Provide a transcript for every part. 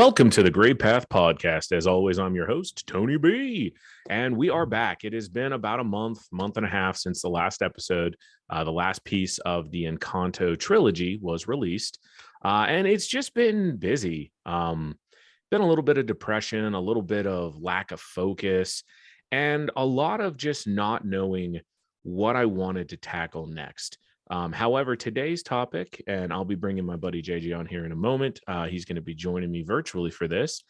Welcome to the Gray Path Podcast. As always, I'm your host, Tony B. And we are back. It has been about a month and a half since the last episode. The last piece of the Encanto trilogy was released. And it's just been busy. Been a little bit of depression, a little bit of lack of focus, and a lot of just not knowing what I wanted to tackle next. However, today's topic, and I'll be bringing my buddy JJ on here in a moment. He's going to be joining me virtually for this.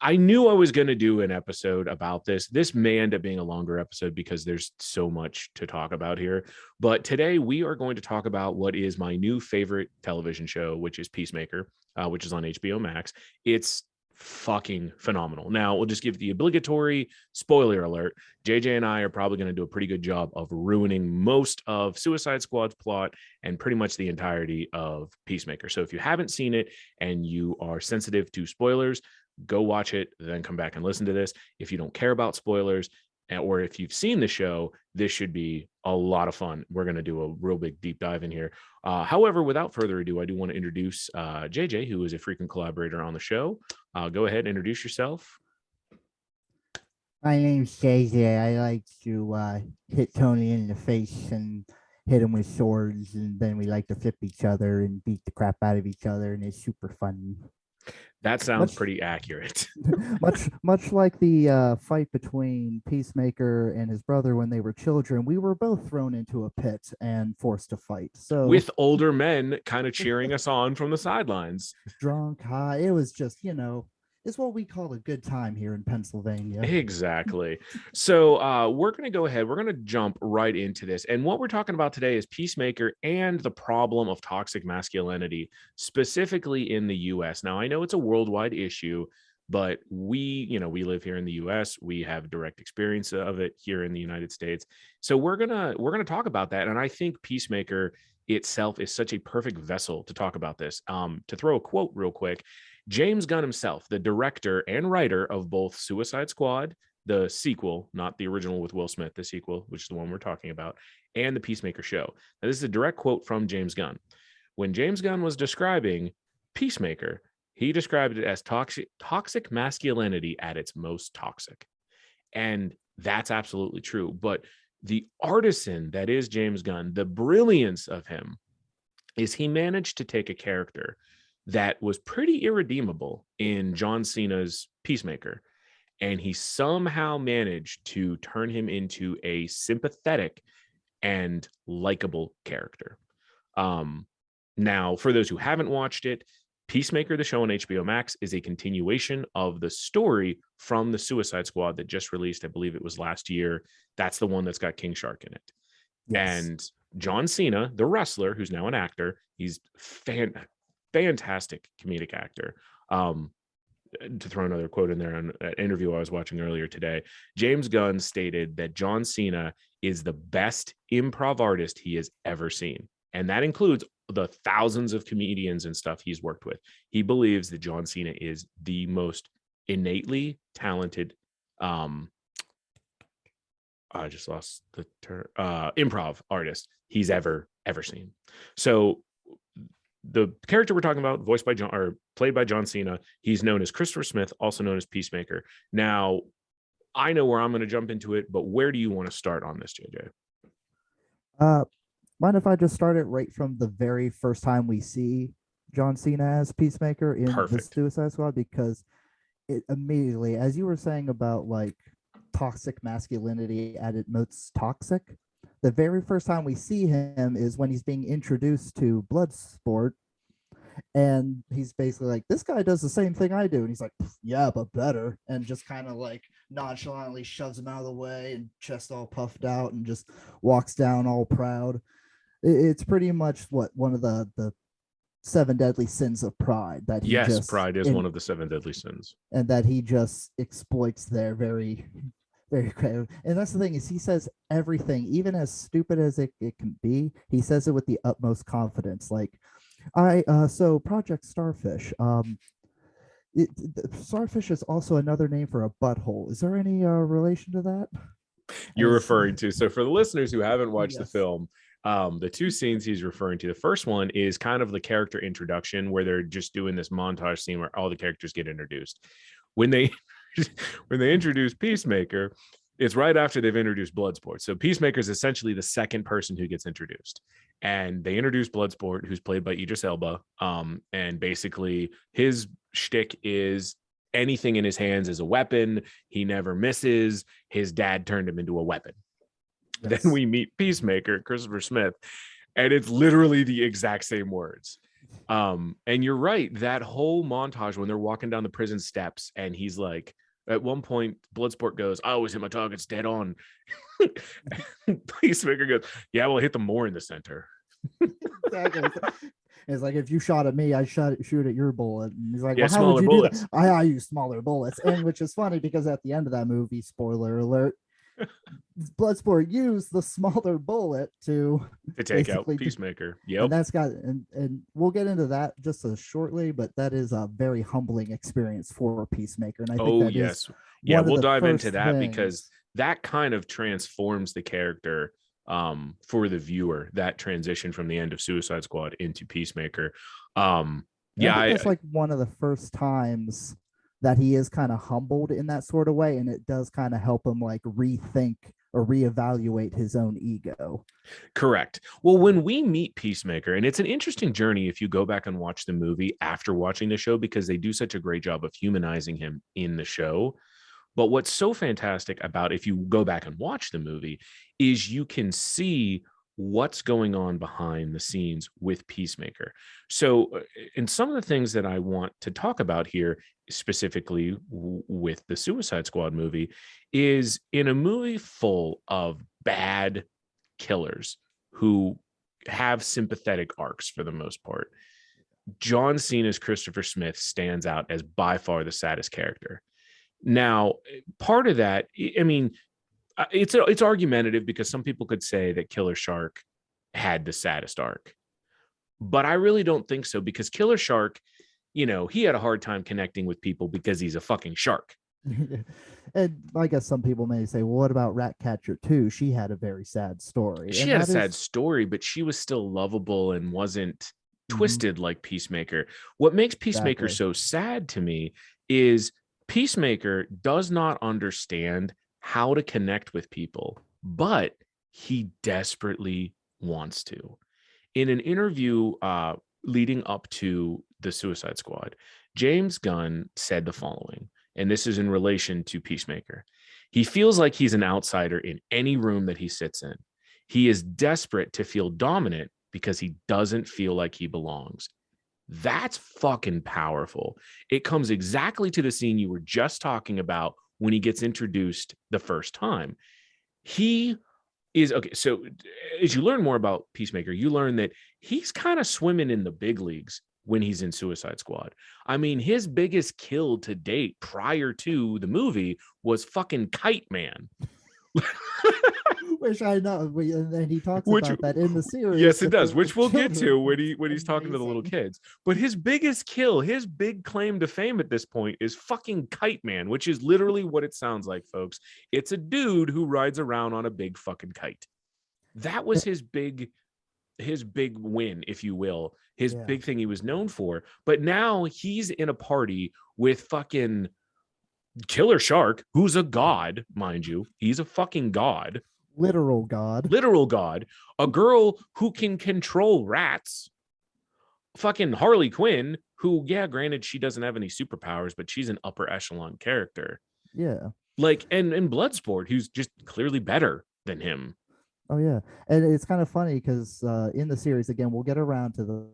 I knew I was going to do an episode about this. This may end up being a longer episode because there's so much to talk about here. But today we are going to talk about what is my new favorite television show, which is Peacemaker, which is on HBO Max. It's fucking phenomenal. Now, we'll just give the obligatory spoiler alert. JJ and I are probably going to do a pretty good job of ruining most of Suicide Squad's plot and pretty much the entirety of Peacemaker. So if you haven't seen it and you are sensitive to spoilers, go watch it, then come back and listen to this. If you don't care about spoilers, or if you've seen the show, this should be a lot of fun. We're going to do a real big deep dive in here. However, without further ado, I do want to introduce JJ, who is a frequent collaborator on the show. Go ahead and introduce yourself. My name's JJ. I like to hit Tony in the face and hit him with swords, and then we like to flip each other and beat the crap out of each other, and it's super fun. That sounds pretty accurate. much like the fight between Peacemaker and his brother when they were children, we were both thrown into a pit and forced to fight. So with older men kind of cheering us on from the sidelines. Drunk, high. It was just, it's what we call a good time here in Pennsylvania. Exactly. So we're going to go ahead. We're going to jump right into this. And what we're talking about today is Peacemaker and the problem of toxic masculinity, specifically in the U.S. Now, I know it's a worldwide issue, but we live here in the U.S. We have direct experience of it here in the United States. So we're gonna talk about that. And I think Peacemaker itself is such a perfect vessel to talk about this. To throw a quote real quick, James Gunn himself, the director and writer of both Suicide Squad, the sequel, not the original with Will Smith, the sequel, which is the one we're talking about, and the Peacemaker show. Now, this is a direct quote from James Gunn. When James Gunn was describing Peacemaker, he described it as toxic masculinity at its most toxic. And that's absolutely true. But the artisan that is James Gunn, the brilliance of him is he managed to take a character that was pretty irredeemable in John Cena's Peacemaker, and he somehow managed to turn him into a sympathetic and likable character. Now, for those who haven't watched it, Peacemaker, the show on HBO Max, is a continuation of the story from the Suicide Squad that just released. I believe it was last year. That's the one that's got King Shark in it. Yes. And John Cena, the wrestler, who's now an actor, he's fantastic comedic actor. To throw another quote in there on an interview I was watching earlier today, James Gunn stated that John Cena is the best improv artist he has ever seen. And that includes the thousands of comedians and stuff he's worked with. He believes that John Cena is the most innately talented, I just lost the term, improv artist he's ever seen. So the character we're talking about, voiced by John, or played by John Cena, he's known as Christopher Smith, also known as Peacemaker. Now, I know where I'm going to jump into it, but where do you want to start on this, JJ? Mind if I just start it right from the very first time we see John Cena as Peacemaker in the Suicide Squad? Because it immediately, as you were saying about like toxic masculinity at its most toxic, the very first time we see him is when he's being introduced to Bloodsport, and he's basically like, this guy does the same thing I do, and he's like, yeah, but better, and just kind of like nonchalantly shoves him out of the way and chest all puffed out and just walks down all proud. It's pretty much one of the 7 deadly sins of pride. That pride is one of the 7 deadly sins, and that he just exploits there very, very creative. And that's the thing, is he says everything, even as stupid as it can be, he says it with the utmost confidence. Like, so Project Starfish. Starfish is also another name for a butthole. Is there any relation to that? You're referring to, so for the listeners who haven't watched the film, The two scenes he's referring to, the first one is kind of the character introduction where they're just doing this montage scene where all the characters get introduced. When they when they introduce Peacemaker, it's right after they've introduced Bloodsport. So Peacemaker is essentially the second person who gets introduced. And they introduce Bloodsport, who's played by Idris Elba. And basically his shtick is anything in his hands is a weapon. He never misses. His dad turned him into a weapon. Yes. Then we meet Peacemaker, Christopher Smith, and it's literally the exact same words. And you're right, that whole montage when they're walking down the prison steps and he's like, at one point, Bloodsport goes, I always hit my targets dead on. Peacemaker goes, yeah, well, hit them more in the center. Exactly. It's like, if you shot at me, I shoot at your bullet. And he's like, yeah, well, how would you bullets. do that? I use smaller bullets. And which is funny because at the end of that movie, spoiler alert, Bloodsport used the smaller bullet to take out Peacemaker. Yep. And that's got, and we'll get into that just shortly, but that is a very humbling experience for Peacemaker. And I think that yes. is we'll dive into that because that kind of transforms the character for the viewer, that transition from the end of Suicide Squad into Peacemaker. I think it's like one of the first times that he is kind of humbled in that sort of way, and it does kind of help him like rethink or reevaluate his own ego. Correct. Well, when we meet Peacemaker, and it's an interesting journey if you go back and watch the movie after watching the show, because they do such a great job of humanizing him in the show. But what's so fantastic about if you go back and watch the movie is you can see what's going on behind the scenes with Peacemaker. So, and some of the things that I want to talk about here, specifically with the Suicide Squad movie, is in a movie full of bad killers who have sympathetic arcs for the most part, John Cena's Christopher Smith stands out as by far the saddest character. Now, part of that, I mean, it's argumentative because some people could say that Killer Shark had the saddest arc, but I really don't think so, because Killer Shark, he had a hard time connecting with people because he's a fucking shark. And I guess some people may say, well, what about Ratcatcher 2? She had a very sad story. She had a sad story, but she was still lovable and wasn't twisted like Peacemaker. What makes Peacemaker so sad to me is Peacemaker does not understand how to connect with people, but he desperately wants to. In an interview leading up to the Suicide Squad, James Gunn said the following, and this is in relation to Peacemaker. He feels like he's an outsider in any room that he sits in. He is desperate to feel dominant because he doesn't feel like he belongs. That's fucking powerful. It comes exactly to the scene you were just talking about when he gets introduced the first time. He is, okay, so as you learn more about Peacemaker, you learn that he's kind of swimming in the big leagues when he's in Suicide Squad. I mean, his biggest kill to date prior to the movie was fucking Kite Man. Which I know, and he talks about that in the series. Yes, it does, which we'll get to when he's talking to the little kids. But his biggest kill, his big claim to fame at this point is fucking Kite Man, which is literally what it sounds like, folks. It's a dude who rides around on a big fucking kite. That was his big win, if you will, his big thing he was known for. But now he's in a party with fucking Killer Shark, who's a god, mind you. He's a fucking god. Literal god. A girl who can control rats. Fucking Harley Quinn, who, yeah, granted, she doesn't have any superpowers, but she's an upper echelon character. Yeah. Like, and Bloodsport, who's just clearly better than him. Oh, yeah. And it's kind of funny because in the series, again, we'll get around to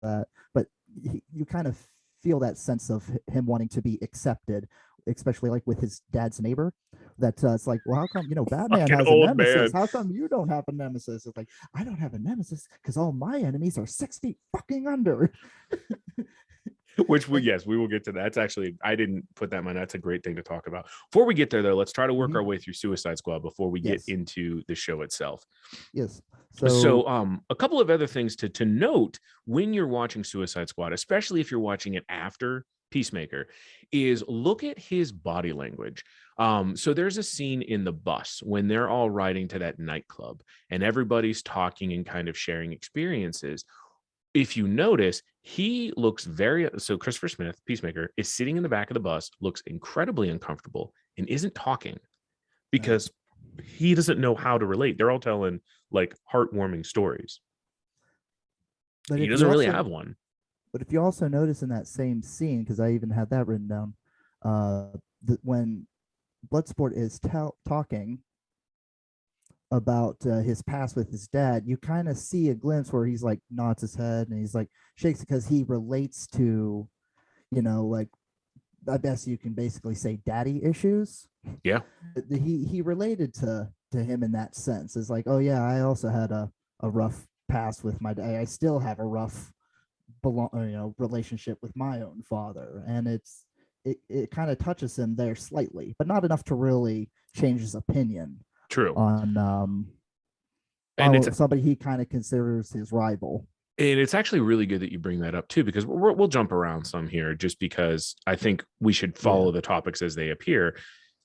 that, but you kind of feel that sense of him wanting to be accepted, especially like with his dad's neighbor. That it's like, well, how come Batman has a nemesis? How come you don't have a nemesis? It's like, I don't have a nemesis because all my enemies are 6 feet fucking under. Which we will get to that. That's actually, I didn't put that in mind. That's a great thing to talk about. Before we get there, though, let's try to work our way through Suicide Squad before we get into the show itself. Yes. So a couple of other things to note when you're watching Suicide Squad, especially if you're watching it after Peacemaker, is look at his body language. So there's a scene in the bus when they're all riding to that nightclub and everybody's talking and kind of sharing experiences. If you notice, he looks so Christopher Smith, Peacemaker, is sitting in the back of the bus, looks incredibly uncomfortable and isn't talking because he doesn't know how to relate. They're all telling like heartwarming stories. But he doesn't really have one. But if you also notice in that same scene, because I even had that written down, when Bloodsport is talking about his past with his dad, you kind of see a glimpse where he's like nods his head and he's like shakes because he relates to, like, I guess you can basically say daddy issues. Yeah. He related to him in that sense. It's like, oh yeah, I also had a rough past with my dad. I still have a rough relationship with my own father, and it kind of touches him there slightly, but not enough to really change his opinion. True. On and it's somebody he kind of considers his rival. And it's actually really good that you bring that up too, because we'll jump around some here just because I think we should follow the topics as they appear.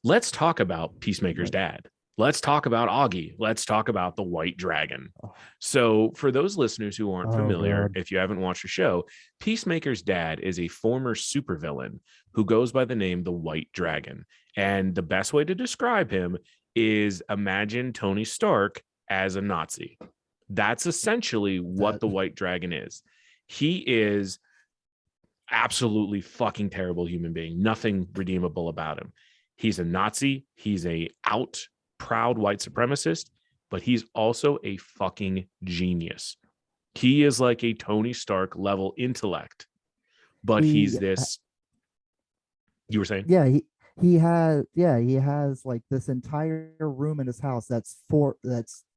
Let's talk about Peacemaker's dad. Let's talk about Augie. Let's talk about the White Dragon. So for those listeners who aren't familiar, if you haven't watched the show, Peacemaker's dad is a former supervillain who goes by the name the White Dragon. And the best way to describe him is imagine Tony Stark as a Nazi. That's essentially what the White Dragon is. He is absolutely fucking terrible human being. Nothing redeemable about him. He's a Nazi. He's a proud white supremacist, but he's also a fucking genius. He is like a Tony Stark level intellect, but he's this. You were saying? Yeah, he has like this entire room in his house that's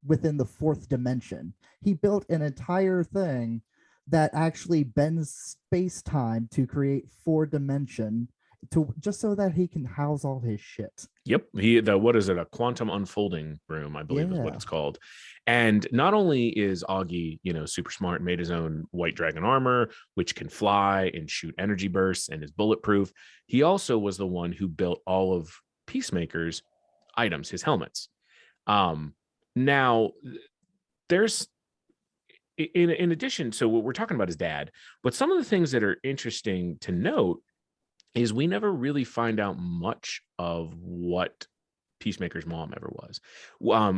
within the fourth dimension. He built an entire thing that actually bends space-time to create 4-dimension just so that he can house all his shit. Yep. What is it? A quantum unfolding room, I believe is what it's called. And not only is Augie, super smart, made his own White Dragon armor, which can fly and shoot energy bursts and is bulletproof. He also was the one who built all of Peacemaker's items, his helmets. Now there's in addition, so what we're talking about is dad, but some of the things that are interesting to note is we never really find out much of what Peacemaker's mom ever was.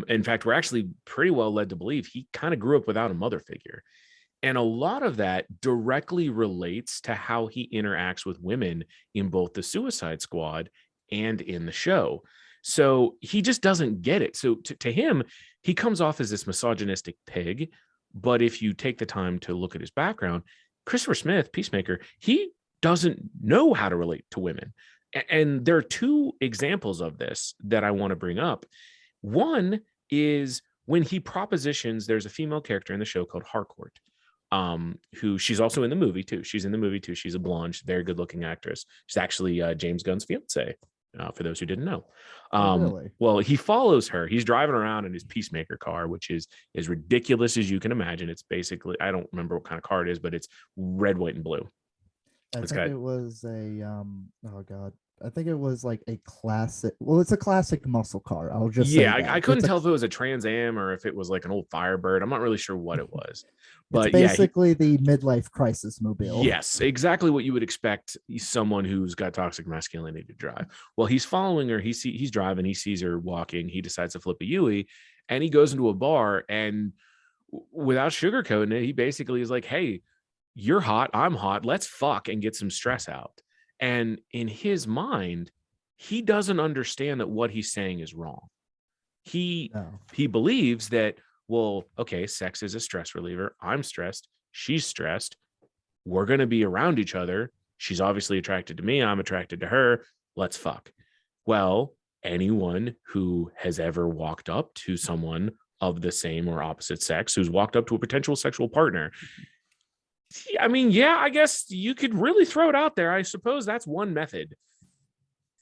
In fact, we're actually pretty well led to believe he kind of grew up without a mother figure. And a lot of that directly relates to how he interacts with women in both the Suicide Squad and in the show. So he just doesn't get it. So to him, he comes off as this misogynistic pig. But if you take the time to look at his background, Christopher Smith, Peacemaker, he doesn't know how to relate to women. And there are two examples of this that I want to bring up. One is when he propositions, there's a female character in the show called Harcourt, who she's also in the movie too. She's in the movie too. She's a blonde, very good looking actress. She's actually James Gunn's fiance. For those who didn't know. Really? Well, he follows her. He's driving around in his Peacemaker car, which is as ridiculous as you can imagine. It's basically, I don't remember what kind of car it is, but it's red, white, and blue. I think it was a I think it was like a classic. Well, it's a classic muscle car. I'll just say that. I couldn't tell if it was a Trans Am or if it was like an old Firebird. I'm not really sure what it was, but it's basically the midlife crisis mobile. Yes, exactly what you would expect someone who's got toxic masculinity to drive. Well, he's following her. He's driving. He sees her walking. He decides to flip a Yui, and he goes into a bar and without sugarcoating it, he basically is like, "Hey, you're hot. I'm hot. Let's fuck and get some stress out." And in his mind, he doesn't understand that what he's saying is wrong. He believes that, well, okay, sex is a stress reliever. I'm stressed. She's stressed. We're going to be around each other. She's obviously attracted to me. I'm attracted to her. Let's fuck. Well, anyone who has ever walked up to someone of the same or opposite sex, who's walked up to a potential sexual partner, I mean, yeah, I guess you could really throw it out there. I suppose that's one method,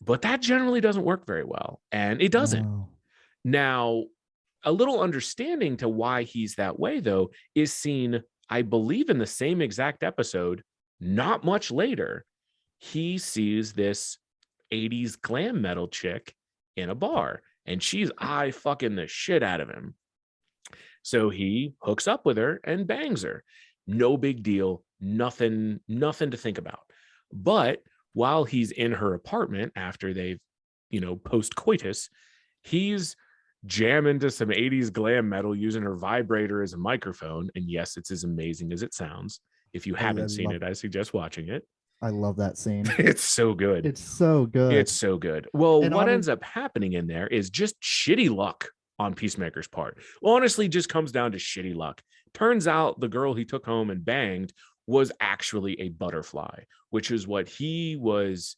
but that generally doesn't work very well. And it doesn't. No. Now, a little understanding to why he's that way, though, is seen, I believe, in the same exact episode, not much later, he sees this 80s glam metal chick in a bar, and she's eye fucking the shit out of him. So he hooks up with her and bangs her. No big deal, nothing to think about. But while he's in her apartment after they've, post coitus, he's jamming to some 80s glam metal using her vibrator as a microphone. And yes, it's as amazing as it sounds. If you haven't seen it, I suggest watching it. I love that scene. It's so good. It's so good. It's so good. Well, and what ends up happening in there is just shitty luck on Peacemaker's part. Honestly, just comes down to shitty luck. Turns out the girl he took home and banged was actually a butterfly, which is what he was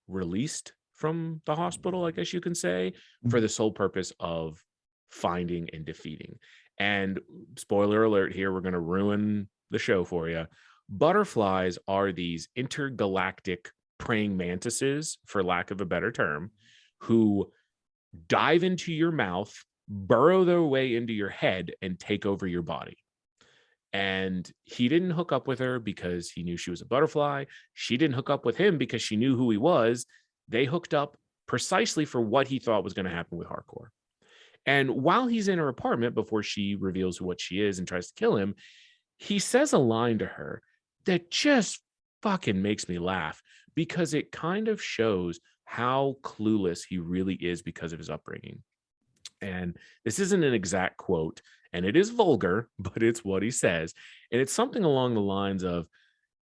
released from the hospital, I guess you can say, for the sole purpose of finding and defeating. And spoiler alert here, we're going to ruin the show for you. Butterflies are these intergalactic praying mantises, for lack of a better term, who dive into your mouth, burrow their way into your head, and take over your body. And he didn't hook up with her because he knew she was a butterfly. She didn't hook up with him because she knew who he was. They hooked up precisely for what he thought was going to happen with Hardcore. And while he's in her apartment, before she reveals what she is and tries to kill him, he says a line to her that just fucking makes me laugh, because it kind of shows how clueless he really is because of his upbringing. And this isn't an exact quote, and it is vulgar, but it's what he says. And it's something along the lines of,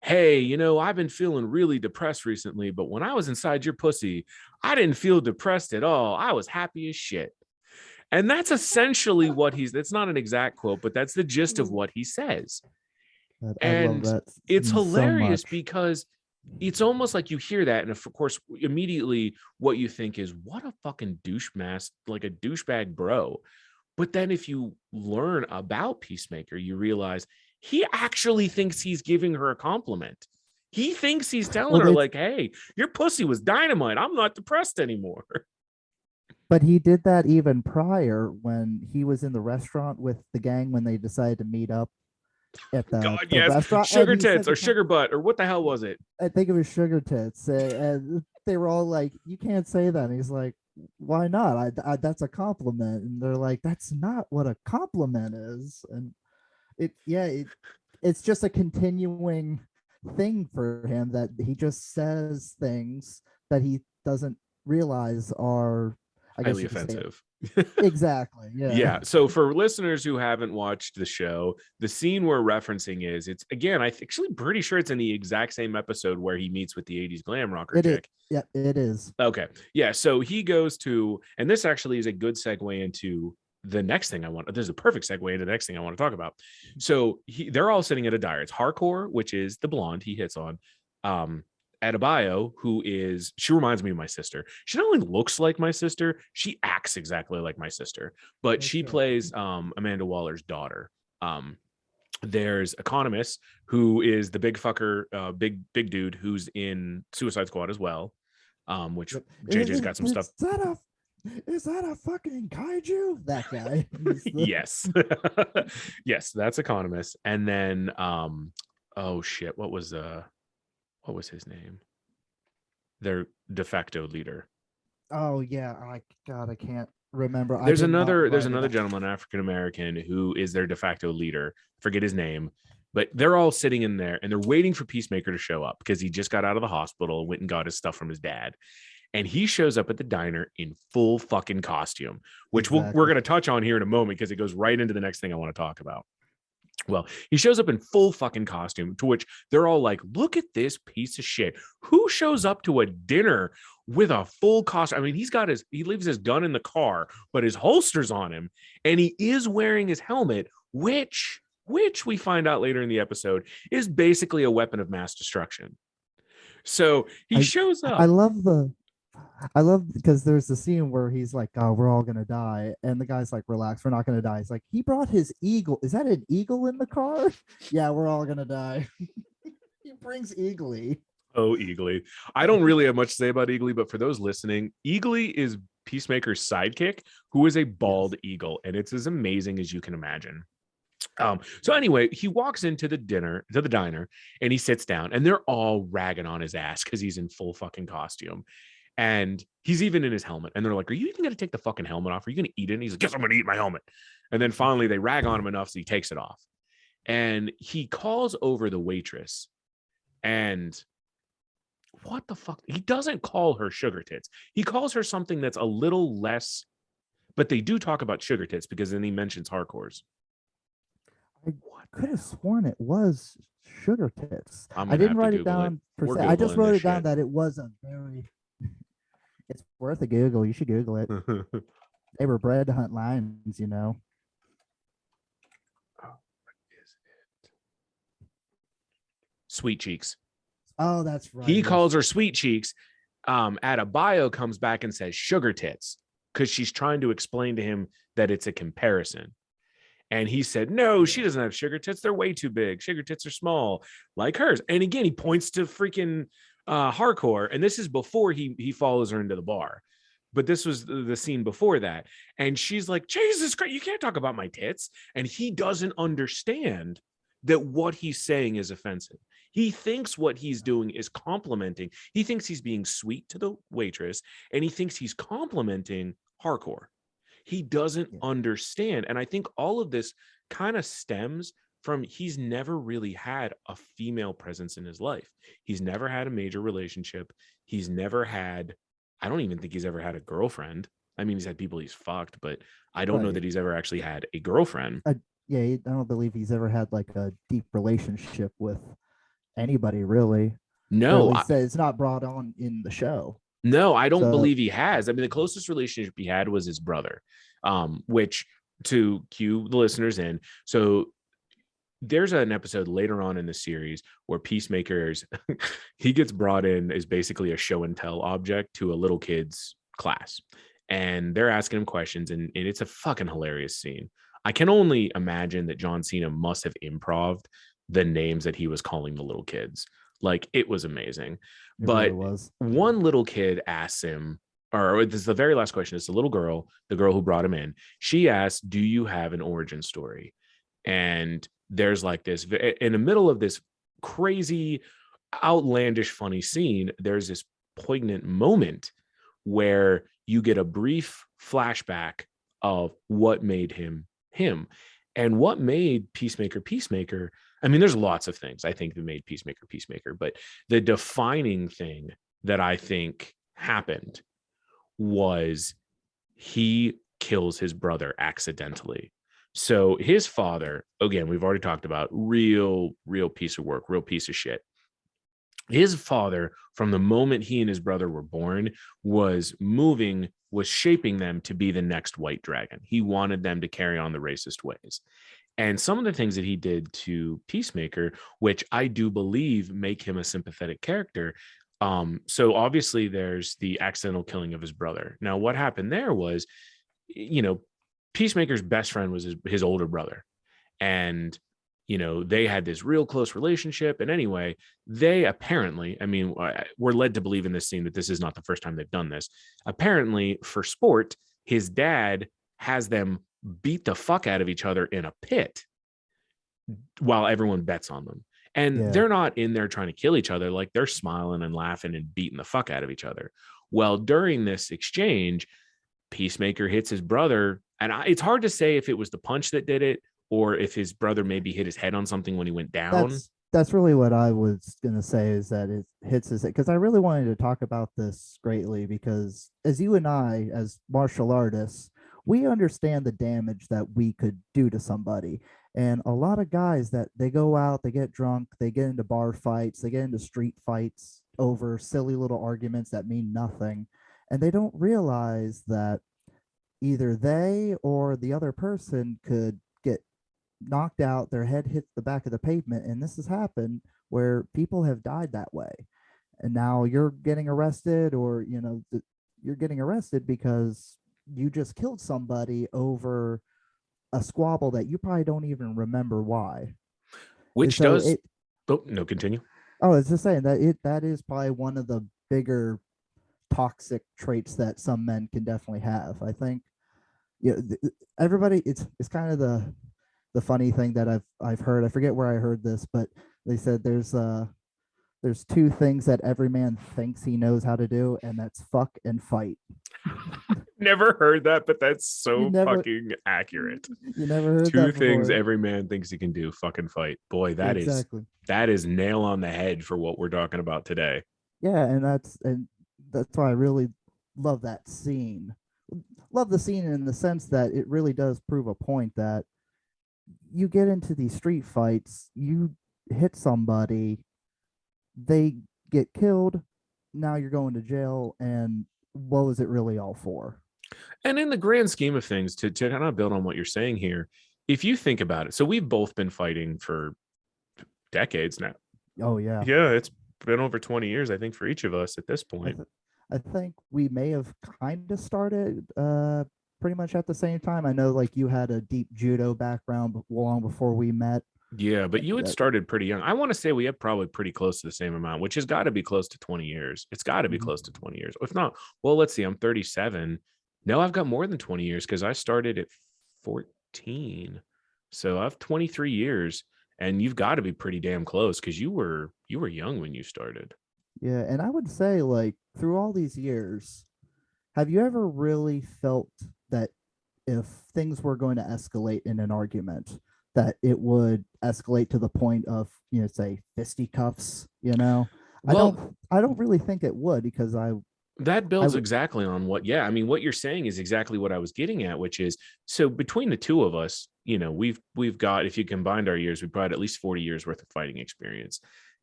hey, I've been feeling really depressed recently, but when I was inside your pussy, I didn't feel depressed at all. I was happy as shit. And that's essentially what it's not an exact quote, but that's the gist of what he says. And it's hilarious because it's almost like you hear that, and of course immediately what you think is, what a fucking like a douchebag bro. But then if you learn about Peacemaker, you realize he actually thinks he's giving her a compliment. He thinks he's telling her, like, hey, your pussy was dynamite, I'm not depressed anymore. But he did that even prior, when he was in the restaurant with the gang, when they decided to meet up at the restaurant. Sugar tits or sugar butt, or what the hell was it? I think it was sugar tits. And they were all like, you can't say that. And he's like, why not? That's a compliment. And they're like, that's not what a compliment is. And it's just a continuing thing for him, that he just says things that he doesn't realize are, I guess, highly offensive. Exactly. Yeah. So for listeners who haven't watched the show, the scene we're referencing it's again, I'm actually pretty sure it's in the exact same episode where he meets with the 80s glam rocker chick. Yeah, it is. Okay. Yeah. So he goes to, and this actually is a good segue into the next thing this is a perfect segue into the next thing I want to talk about. So they're all sitting at a diner. It's Hardcore, which is the blonde he hits on. Adebayo, she reminds me of my sister. She not only looks like my sister, she acts exactly like my sister, but she plays Amanda Waller's daughter. There's Economist, who is the big fucker, big dude who's in Suicide Squad as well, which JJ's got some stuff. Is that a fucking kaiju? That guy. Yes. Yes, that's Economist. And then oh shit, what was his name? Their de facto leader. Oh yeah, I can't remember. There's another gentleman, African American, who is their de facto leader. Forget his name, but they're all sitting in there and they're waiting for Peacemaker to show up, because he just got out of the hospital, went and got his stuff from his dad. And he shows up at the diner in full fucking costume, which we're going to touch on here in a moment, because it goes right into the next thing I want to talk about. Well, he shows up in full fucking costume, to which they're all like, look at this piece of shit. Who shows up to a dinner with a full costume? I mean, he leaves his gun in the car, but his holster's on him, and he is wearing his helmet, which we find out later in the episode is basically a weapon of mass destruction. So he shows up. I love because there's the scene where he's like, oh, we're all gonna die, and the guy's like, relax, we're not gonna die. He's like, he brought his eagle. Is that an eagle in the car? Yeah, we're all gonna die. He brings Eagly. Oh, Eagly. I don't really have much to say about Eagly, but for those listening, Eagly is Peacemaker's sidekick, who is a bald eagle, and it's as amazing as you can imagine. So anyway, he walks into the diner, and he sits down, and they're all ragging on his ass because he's in full fucking costume. And he's even in his helmet. And they're like, are you even going to take the fucking helmet off? Are you going to eat it? And he's like, yes, I'm going to eat my helmet. And then finally they rag on him enough so he takes it off. And he calls over the waitress. And what the fuck? He doesn't call her sugar tits. He calls her something that's a little less, but they do talk about sugar tits because then he mentions hardcores. I could have sworn it was sugar tits. I didn't write it down per se. I just wrote it down that it was a very. It's worth a Google. You should Google it. They were bred to hunt lions, you know. Oh, what is it? Sweet cheeks. Oh, that's right. He calls her sweet cheeks. Adebayo comes back and says sugar tits because she's trying to explain to him that it's a comparison. And he said, no, she doesn't have sugar tits. They're way too big. Sugar tits are small, like hers. And again, he points to freaking hardcore. And this is before he follows her into the bar. But this was the scene before that. And she's like, Jesus Christ, you can't talk about my tits. And he doesn't understand that what he's saying is offensive. He thinks what he's doing is complimenting. He thinks he's being sweet to the waitress. And he thinks he's complimenting hardcore. He doesn't understand. And I think all of this kind of stems from he's never really had a female presence in his life. He's never had a major relationship. He's never had, I don't even think he's ever had a girlfriend. I mean, he's had people he's fucked, but I don't know that he's ever actually had a girlfriend. I don't believe he's ever had like a deep relationship with anybody, really. No, it's not brought on in the show. No, I don't believe he has. I mean, the closest relationship he had was his brother, which, to cue the listeners in. So there's an episode later on in the series where Peacemaker's he gets brought in as basically a show and tell object to a little kid's class. And they're asking him questions, and it's a fucking hilarious scene. I can only imagine that John Cena must have improv'd the names that he was calling the little kids. Like, it was amazing. But one little kid asks him, or this is the very last question. It's the little girl, the girl who brought him in. She asks, do you have an origin story? And there's like this, in the middle of this crazy, outlandish, funny scene, there's this poignant moment where you get a brief flashback of what made him him. And what made Peacemaker. I mean, there's lots of things I think that made Peacemaker, but the defining thing that I think happened was he kills his brother accidentally. So his father, again, we've already talked about, real piece of work, real piece of shit. His father, from the moment he and his brother were born, was shaping them to be the next White Dragon. He wanted them to carry on the racist ways. And some of the things that he did to Peacemaker, which I do believe make him a sympathetic character. So obviously there's the accidental killing of his brother. Now, what happened there was, Peacemaker's best friend was his older brother. And, they had this real close relationship. And anyway, they apparently, I mean, we're led to believe in this scene that this is not the first time they've done this. Apparently, for sport, his dad has them beat the fuck out of each other in a pit while everyone bets on them. And they're not in there trying to kill each other. Like, they're smiling and laughing and beating the fuck out of each other. Well, during this exchange, Peacemaker hits his brother. And it's hard to say if it was the punch that did it or if his brother maybe hit his head on something when he went down. That's really what I was going to say, is that it hits his head. Because I really wanted to talk about this greatly, because as you and I, as martial artists, we understand the damage that we could do to somebody. And a lot of guys that they go out, they get drunk, they get into bar fights, they get into street fights over silly little arguments that mean nothing. And they don't realize that either they or the other person could get knocked out, their head hits the back of the pavement. And this has happened where people have died that way. And now you're getting arrested, or, you're getting arrested because you just killed somebody over a squabble that you probably don't even remember why. Continue. I was just saying that is probably one of the bigger toxic traits that some men can definitely have. I think, everybody, it's kind of the funny thing that I've heard, I forget where I heard this, but they said there's two things that every man thinks he knows how to do, and that's fuck and fight. Never heard that, but that's You so never fucking accurate. you never heard Two that things before. every man thinks he can do: fucking fight. Boy, Exactly. that is nail on the head for what we're talking about today. Yeah, and that's why I really love that scene. Love the scene in the sense that it really does prove a point that you get into these street fights, you hit somebody, they get killed, now you're going to jail, and what was it really all for? And in the grand scheme of things, to kind of build on what you're saying here, if you think about it, so we've both been fighting for decades now. Oh yeah. Yeah, it's been over 20 years, I think, for each of us at this I, point. th- I think we may have kind of started pretty much at the same time. I know like you had a deep judo background long before we met. Yeah, but you had Uh, started pretty young. I want to say we have probably pretty close to the same amount, which has got to be close to 20 years. It's got to be mhm. close to 20 years. If not, well, let's see, I'm 37. No, I've got more than 20 years because I started at 14. So I've 23 years, and you've got to be pretty damn close because you were young when you started. Yeah, and I would say like through all these years, have you ever really felt that if things were going to escalate in an argument, that it would escalate to the point of, say fisticuffs, Well, I don't really think it would because that I builds would exactly on what, yeah, I mean, what you're saying is exactly what I was getting at, which is, so between the two of us, we've got, if you combined our years, we've got at least 40 years worth of fighting experience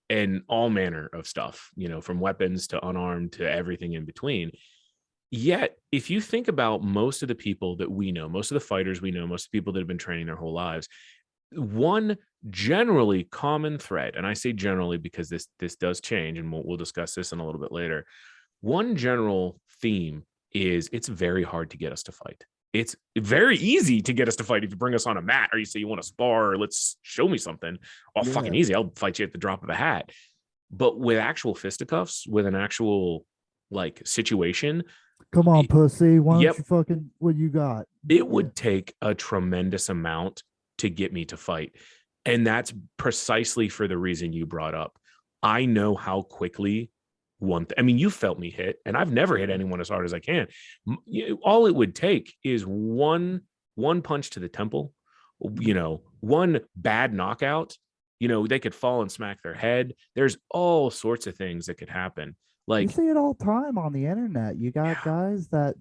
and all manner of stuff, from weapons to unarmed to everything in between. Yet, if you think about most of the people that we know, most of the fighters we know, most of the people that have been training their whole lives, one generally common thread, and I say generally because this does change, and we'll discuss this in a little bit later. One general theme is it's very hard to get us to fight. It's very easy to get us to fight if you bring us on a mat or you say you want to spar or let's show me something. Oh, fucking yeah. easy. I'll fight you at the drop of a hat. But with actual fisticuffs, with an actual like situation, Come on, pussy. Why don't yep, you fucking what you got? it Yeah. would take a tremendous amount to get me to fight. And that's precisely for the reason you brought up. I know how quickly I mean, you felt me hit, and I've never hit anyone as hard as I can. All it would take is one punch to the temple, one bad knockout. They could fall and smack their head. There's all sorts of things that could happen. You Like, see it all time on the internet. You got yeah, guys that,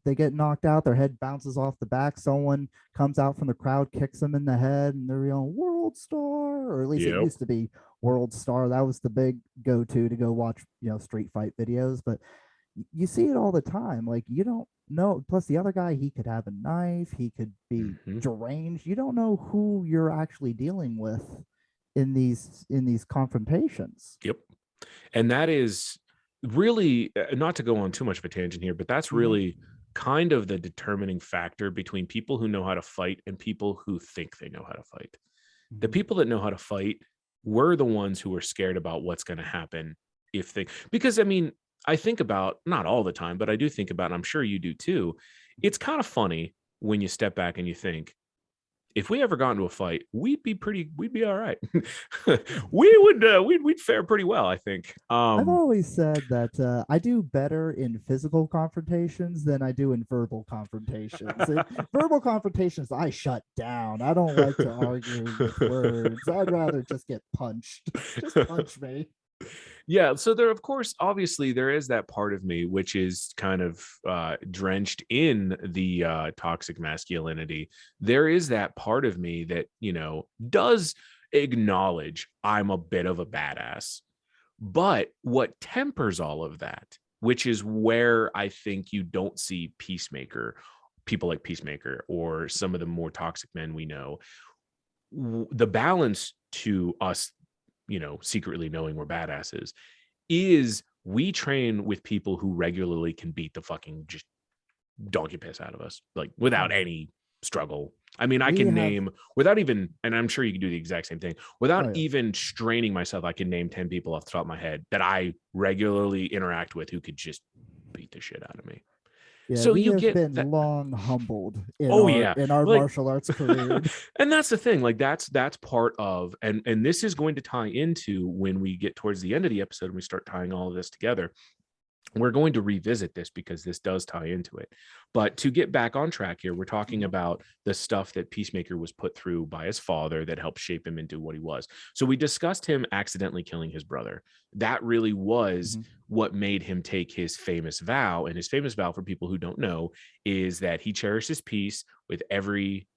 they get knocked out, their head bounces off the back, someone comes out from the crowd, kicks them in the head, and they're yelling, World Star, or at least it yep, used to be World Star. That was the big go go watch, street fight videos. But you see it all the time. Like, you don't know. Plus, the other guy, he could have a knife, he could be hmm, deranged. You don't know who you're actually dealing with in these confrontations. yep. And that is really, not to go on too much of a tangent here, but that's Mhm. really kind of the determining factor between people who know how to fight and people who think they know how to fight. The Mhm. people that know how to fight were the ones who were scared about what's going to happen if they, because I mean, I think about, not all the time, but I do think about, and I'm sure you do too. It's kind of funny when you step back and you think, if we ever got into a fight, we'd be all right. We'd fare pretty well, I think. I've always said that I do better in physical confrontations than I do in verbal confrontations. Verbal confrontations, I shut down. I don't like to argue with words. I'd rather just get punched. Just punch me. Yeah, so there, of course, obviously there is that part of me which is kind of drenched in the toxic masculinity. There is that part of me that does acknowledge I'm a bit of a badass. But what tempers all of that, which is where I think you don't see people like Peacemaker or some of the more toxic men we know, the balance to us, secretly knowing we're badasses, is we train with people who regularly can beat the fucking just donkey piss out of us, like Oh without yeah. any struggle. I mean, I We can have name, without even, and I'm sure you can do the exact same thing, without oh yeah. even straining myself, I can name 10 people off the top of my head that I regularly interact with who could just beat the shit out of me. Yeah, So we you have get been that. long humbled Oh yeah, in our like, martial arts career. and that's the thing. Like that's part of, and this is going to tie into when we get towards the end of the episode and we start tying all of this together. We're going to revisit this because this does tie into it. But to get back on track here, we're talking about the stuff that Peacemaker was put through by his father that helped shape him into what he was. So we discussed him accidentally killing his brother. That really was what made him take his famous vow. And his famous vow, for people who don't know, is that he cherishes peace with every.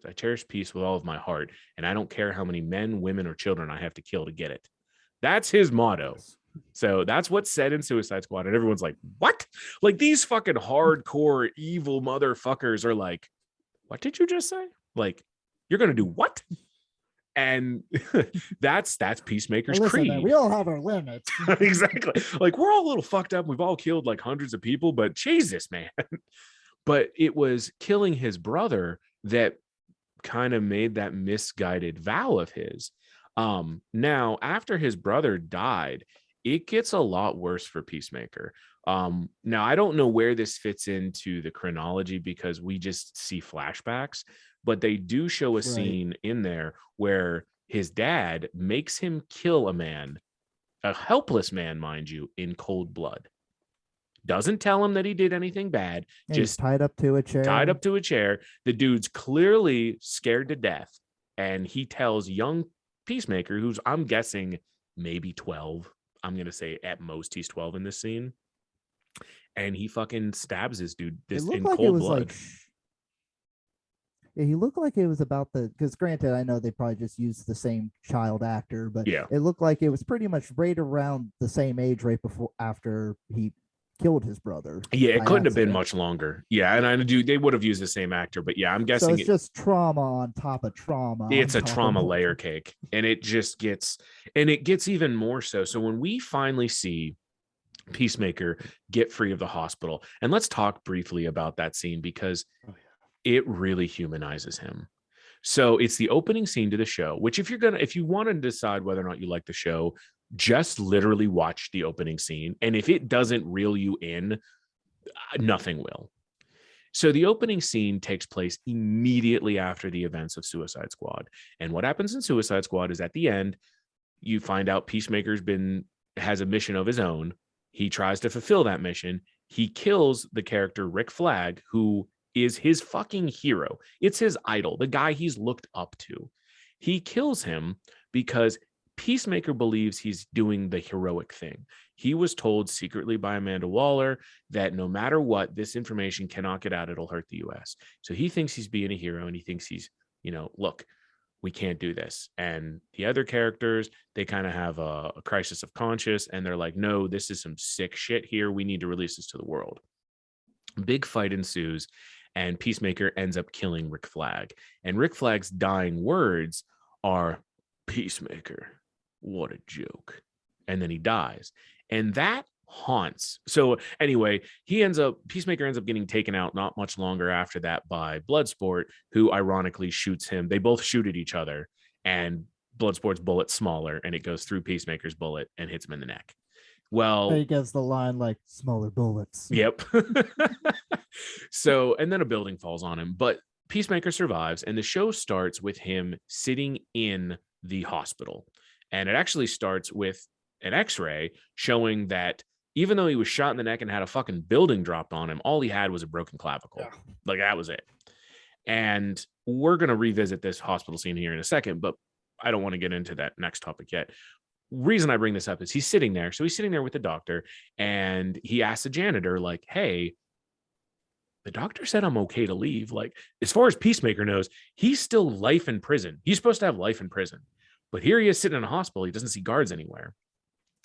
I cherish peace with all of my heart, and I don't care how many men, women, or children I have to kill to get it. That's his motto. Yes. So that's what's said in Suicide Squad. And everyone's like, what? Like, these fucking hardcore evil motherfuckers are like, what did you just say? Like, you're going to do what? And that's Peacemaker's Listen, creed. man, we all have our limits. Exactly. Like, we're all a little fucked up. We've all killed like hundreds of people, but Jesus, man. But it was killing his brother that kind of made that misguided vow of his. Now, after his brother died, it gets a lot worse for Peacemaker. Now, I don't know where this fits into the chronology because we just see flashbacks, but they do show a scene in there where his dad makes him kill a man, a helpless man, mind you, in cold blood. Doesn't tell him that he did anything bad, Yeah, just tied up to a chair. The dude's clearly scared to death, and he tells young Peacemaker, who's, I'm guessing, maybe 12. I'm gonna say at most he's 12 in this scene, and he fucking stabs this dude in cold blood. Yeah, he looked like it was about because granted, I know they probably just used the same child actor, but Yeah, it looked like it was pretty much right around the same age, right before after he killed his brother. yeah, it couldn't have been accident. much longer. Yeah, and I do, they would have used the same actor, but yeah, I'm So guessing it's just trauma on top of trauma. it's a top trauma of layer cake, and it just gets, and it gets even more so. So when we finally see Peacemaker get free of the hospital, and let's talk briefly about that scene because it really humanizes him. So it's the opening scene to the show, which if you want to decide whether or not you like the show, just literally watch the opening scene. And if it doesn't reel you in, nothing will. So the opening scene takes place immediately after the events of Suicide Squad. And what happens in Suicide Squad is at the end, you find out Peacemaker's has a mission of his own. He tries to fulfill that mission. He kills the character Rick Flag, who is his fucking hero. It's his idol, the guy he's looked up to. He kills him because Peacemaker believes he's doing the heroic thing. He was told secretly by Amanda Waller that no matter what, this information cannot get out. It'll hurt the US. So he thinks he's being a hero, and he thinks he's, look, we can't do this. And the other characters, they kind of have a crisis of conscience, and they're like, no, this is some sick shit here. We need to release this to the world. Big fight ensues, and Peacemaker ends up killing Rick Flag. And Rick Flag's dying words are, Peacemaker, what a joke. And then he dies. And that haunts. So anyway, Peacemaker ends up getting taken out not much longer after that by Bloodsport, who ironically shoots him. They both shoot at each other, and Bloodsport's bullet's smaller, and it goes through Peacemaker's bullet and hits him in the neck. Well, he gives the line like smaller bullets. Yep. So, and then a building falls on him, but Peacemaker survives, and the show starts with him sitting in the hospital. And it actually starts with an x-ray showing that even though he was shot in the neck and had a fucking building dropped on him, all he had was a broken clavicle. Yeah. Like, that was it. And we're going to revisit this hospital scene here in a second, but I don't want to get into that next topic yet. Reason I bring this up is he's sitting there. So he's sitting there with the doctor, and he asks the janitor, like, hey, the doctor said I'm okay to leave. Like, as far as Peacemaker knows, he's still life in prison. He's supposed to have life in prison. But here he is sitting in a hospital. He doesn't see guards anywhere.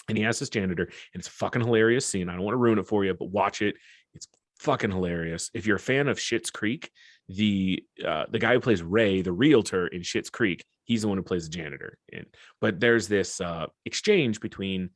And he asks this janitor, and it's a fucking hilarious scene. I don't want to ruin it for you, but watch it. It's fucking hilarious. If you're a fan of Schitt's Creek, the guy who plays Ray, the realtor in Schitt's Creek, he's the one who plays the janitor. But there's this exchange between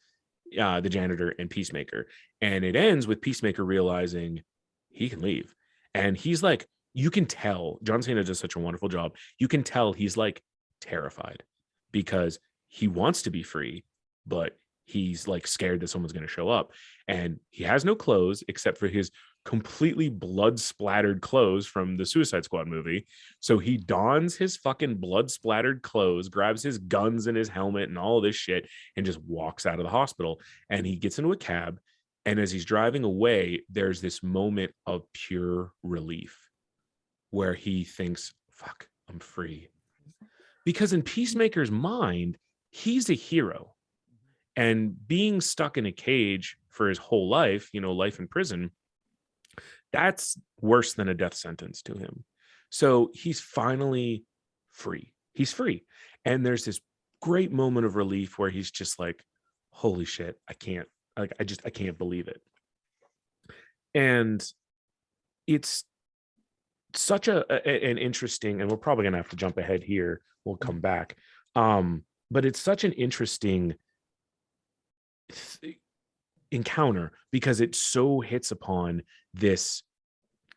the janitor and Peacemaker, and it ends with Peacemaker realizing he can leave. And he's like, you can tell, John Cena does such a wonderful job. You can tell he's like terrified because he wants to be free, but he's like scared that someone's going to show up. And he has no clothes except for his completely blood splattered clothes from the Suicide Squad movie. So he dons his fucking blood splattered clothes, grabs his guns and his helmet and all this shit, and just walks out of the hospital. And he gets into a cab. And as he's driving away, there's this moment of pure relief where he thinks, fuck, I'm free. Because in Peacemaker's mind, he's a hero. And being stuck in a cage for his whole life, life in prison, that's worse than a death sentence to him. So he's finally free. He's free. And there's this great moment of relief where he's just like, holy shit, I can't believe it. And it's such an interesting, and we're probably going to have to jump ahead here. We'll come back. But it's such an interesting encounter because it so hits upon this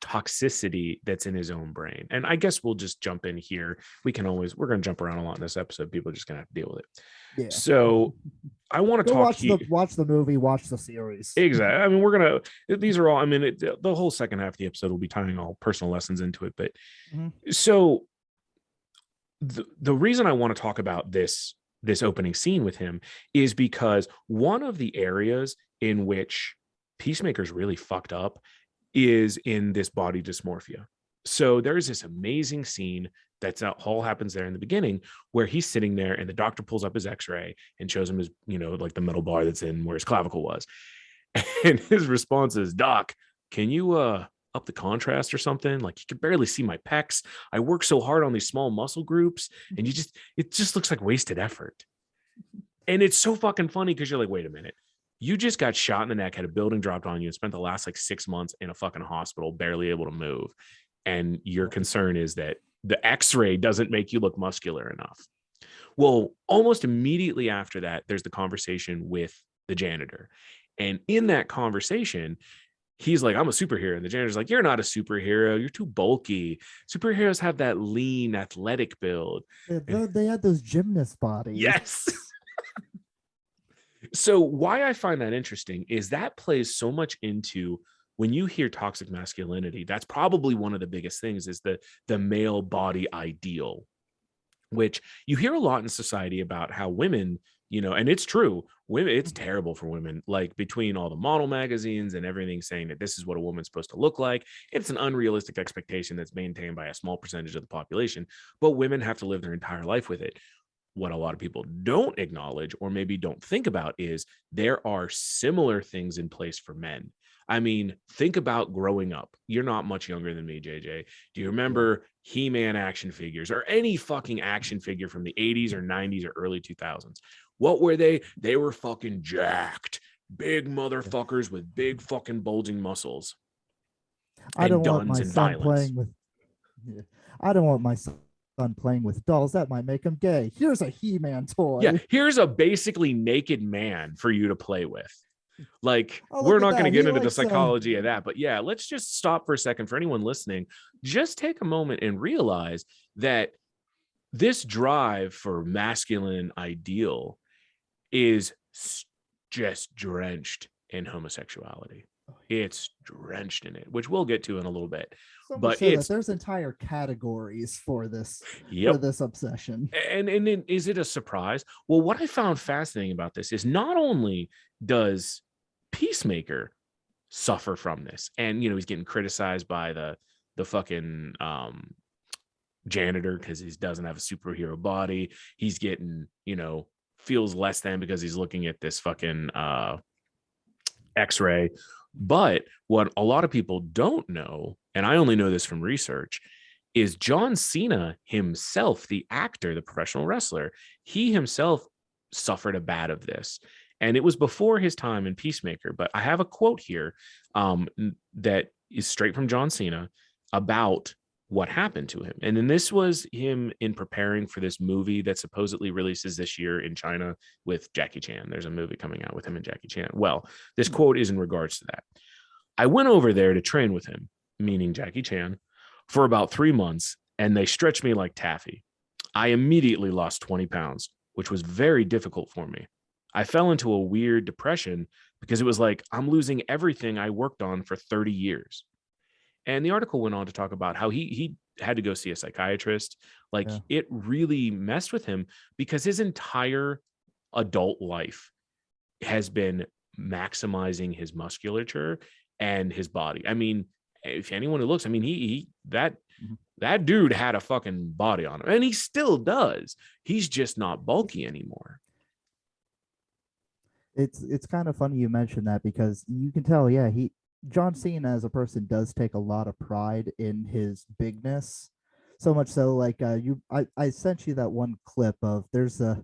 toxicity that's in his own brain. And I guess we'll just jump in here. We're going to jump around a lot in this episode. People are just going to have to deal with it. Yeah. So I want to talk. Watch the movie, watch the series. Exactly. I mean, these are all, the whole second half of the episode will be tying all personal lessons into it. But so the reason I want to talk about this opening scene with him is because one of the areas in which Peacemaker's really fucked up is in this body dysmorphia. So there's this amazing scene that's all happens there in the beginning where he's sitting there and the doctor pulls up his x-ray and shows him his, like the metal bar that's in where his clavicle was. And his response is, Doc, can you up the contrast or something? Like, you can barely see my pecs. I work so hard on these small muscle groups and it just looks like wasted effort. And it's so fucking funny because you're like, wait a minute. You just got shot in the neck, had a building dropped on you, and spent the last 6 months in a fucking hospital, barely able to move. And your concern is that the x-ray doesn't make you look muscular enough. Well, almost immediately after that, there's the conversation with the janitor. And in that conversation, he's like, I'm a superhero. And the janitor's like, you're not a superhero. You're too bulky. Superheroes have that lean, athletic build. They had those gymnast bodies. Yes. So why I find that interesting is that plays so much into when you hear toxic masculinity. That's probably one of the biggest things is the male body ideal, which you hear a lot in society about how women, and it's true, women, it's terrible for women, like between all the model magazines and everything saying that this is what a woman's supposed to look like. It's an unrealistic expectation that's maintained by a small percentage of the population, but women have to live their entire life with it. What a lot of people don't acknowledge or maybe don't think about is there are similar things in place for men. I mean, think about growing up. You're not much younger than me, JJ. Do you remember He-Man action figures or any fucking action figure from the 80s or 90s or early 2000s? What were they? They were fucking jacked. Big motherfuckers with big fucking bulging muscles. I don't want my son playing with dolls. That might make him gay. Here's a He-Man toy. Yeah, here's a basically naked man for you to play with. Like, we're not going to get into the psychology of that, but yeah, let's just stop for a second. For anyone listening, just take a moment and realize that this drive for masculine ideal is just drenched in homosexuality. It's drenched in it, which we'll get to in a little bit. But there's entire categories for this, for this obsession. And is it a surprise? Well, what I found fascinating about this is not only does Peacemaker suffer from this, and he's getting criticized by the fucking janitor because he doesn't have a superhero body. He's getting, feels less than because he's looking at this fucking x-ray. But what a lot of people don't know, and I only know this from research, is John Cena himself, the actor, the professional wrestler, he himself suffered a bout of this. And it was before his time in Peacemaker. But I have a quote here that is straight from John Cena about what happened to him. And then this was him in preparing for this movie that supposedly releases this year in China with Jackie Chan. There's a movie coming out with him and Jackie Chan. Well, this quote is in regards to that. I went over there to train with him, meaning Jackie Chan, for about 3 months, and they stretched me like taffy. I immediately lost 20 pounds, which was very difficult for me. I fell into a weird depression because it was like, I'm losing everything I worked on for 30 years. And the article went on to talk about how he had to go see a psychiatrist. Like, Yeah. it really messed with him because his entire adult life has been maximizing his musculature and his body. I mean, if anyone who looks, I mean, he Mhm. that dude had a fucking body on him, and he still does. He's just not bulky anymore. It's kind of funny you mentioned that because you can tell, yeah, John Cena as a person does take a lot of pride in his bigness. So much so, like I sent you that one clip of there's a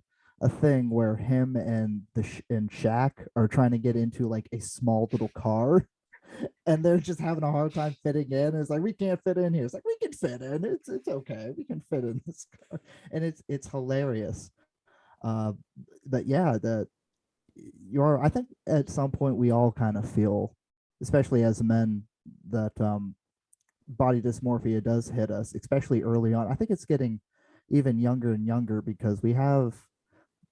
thing where him and and Shaq are trying to get into like a small little car, and they're just having a hard time fitting in. It's like we can't fit in here. It's like we can fit in. It's okay. We can fit in this car, and it's hilarious. Uh, but yeah, I think at some point we all kind of feel, especially as men, that body dysmorphia does hit us, especially early on. I think it's getting even younger and younger because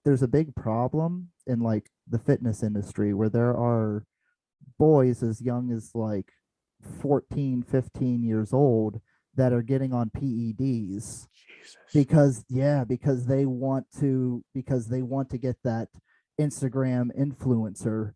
there's a big problem in like the fitness industry where there are boys as young as like 14, 15 years old that are getting on PEDs Jesus. because they want to get that Instagram influencer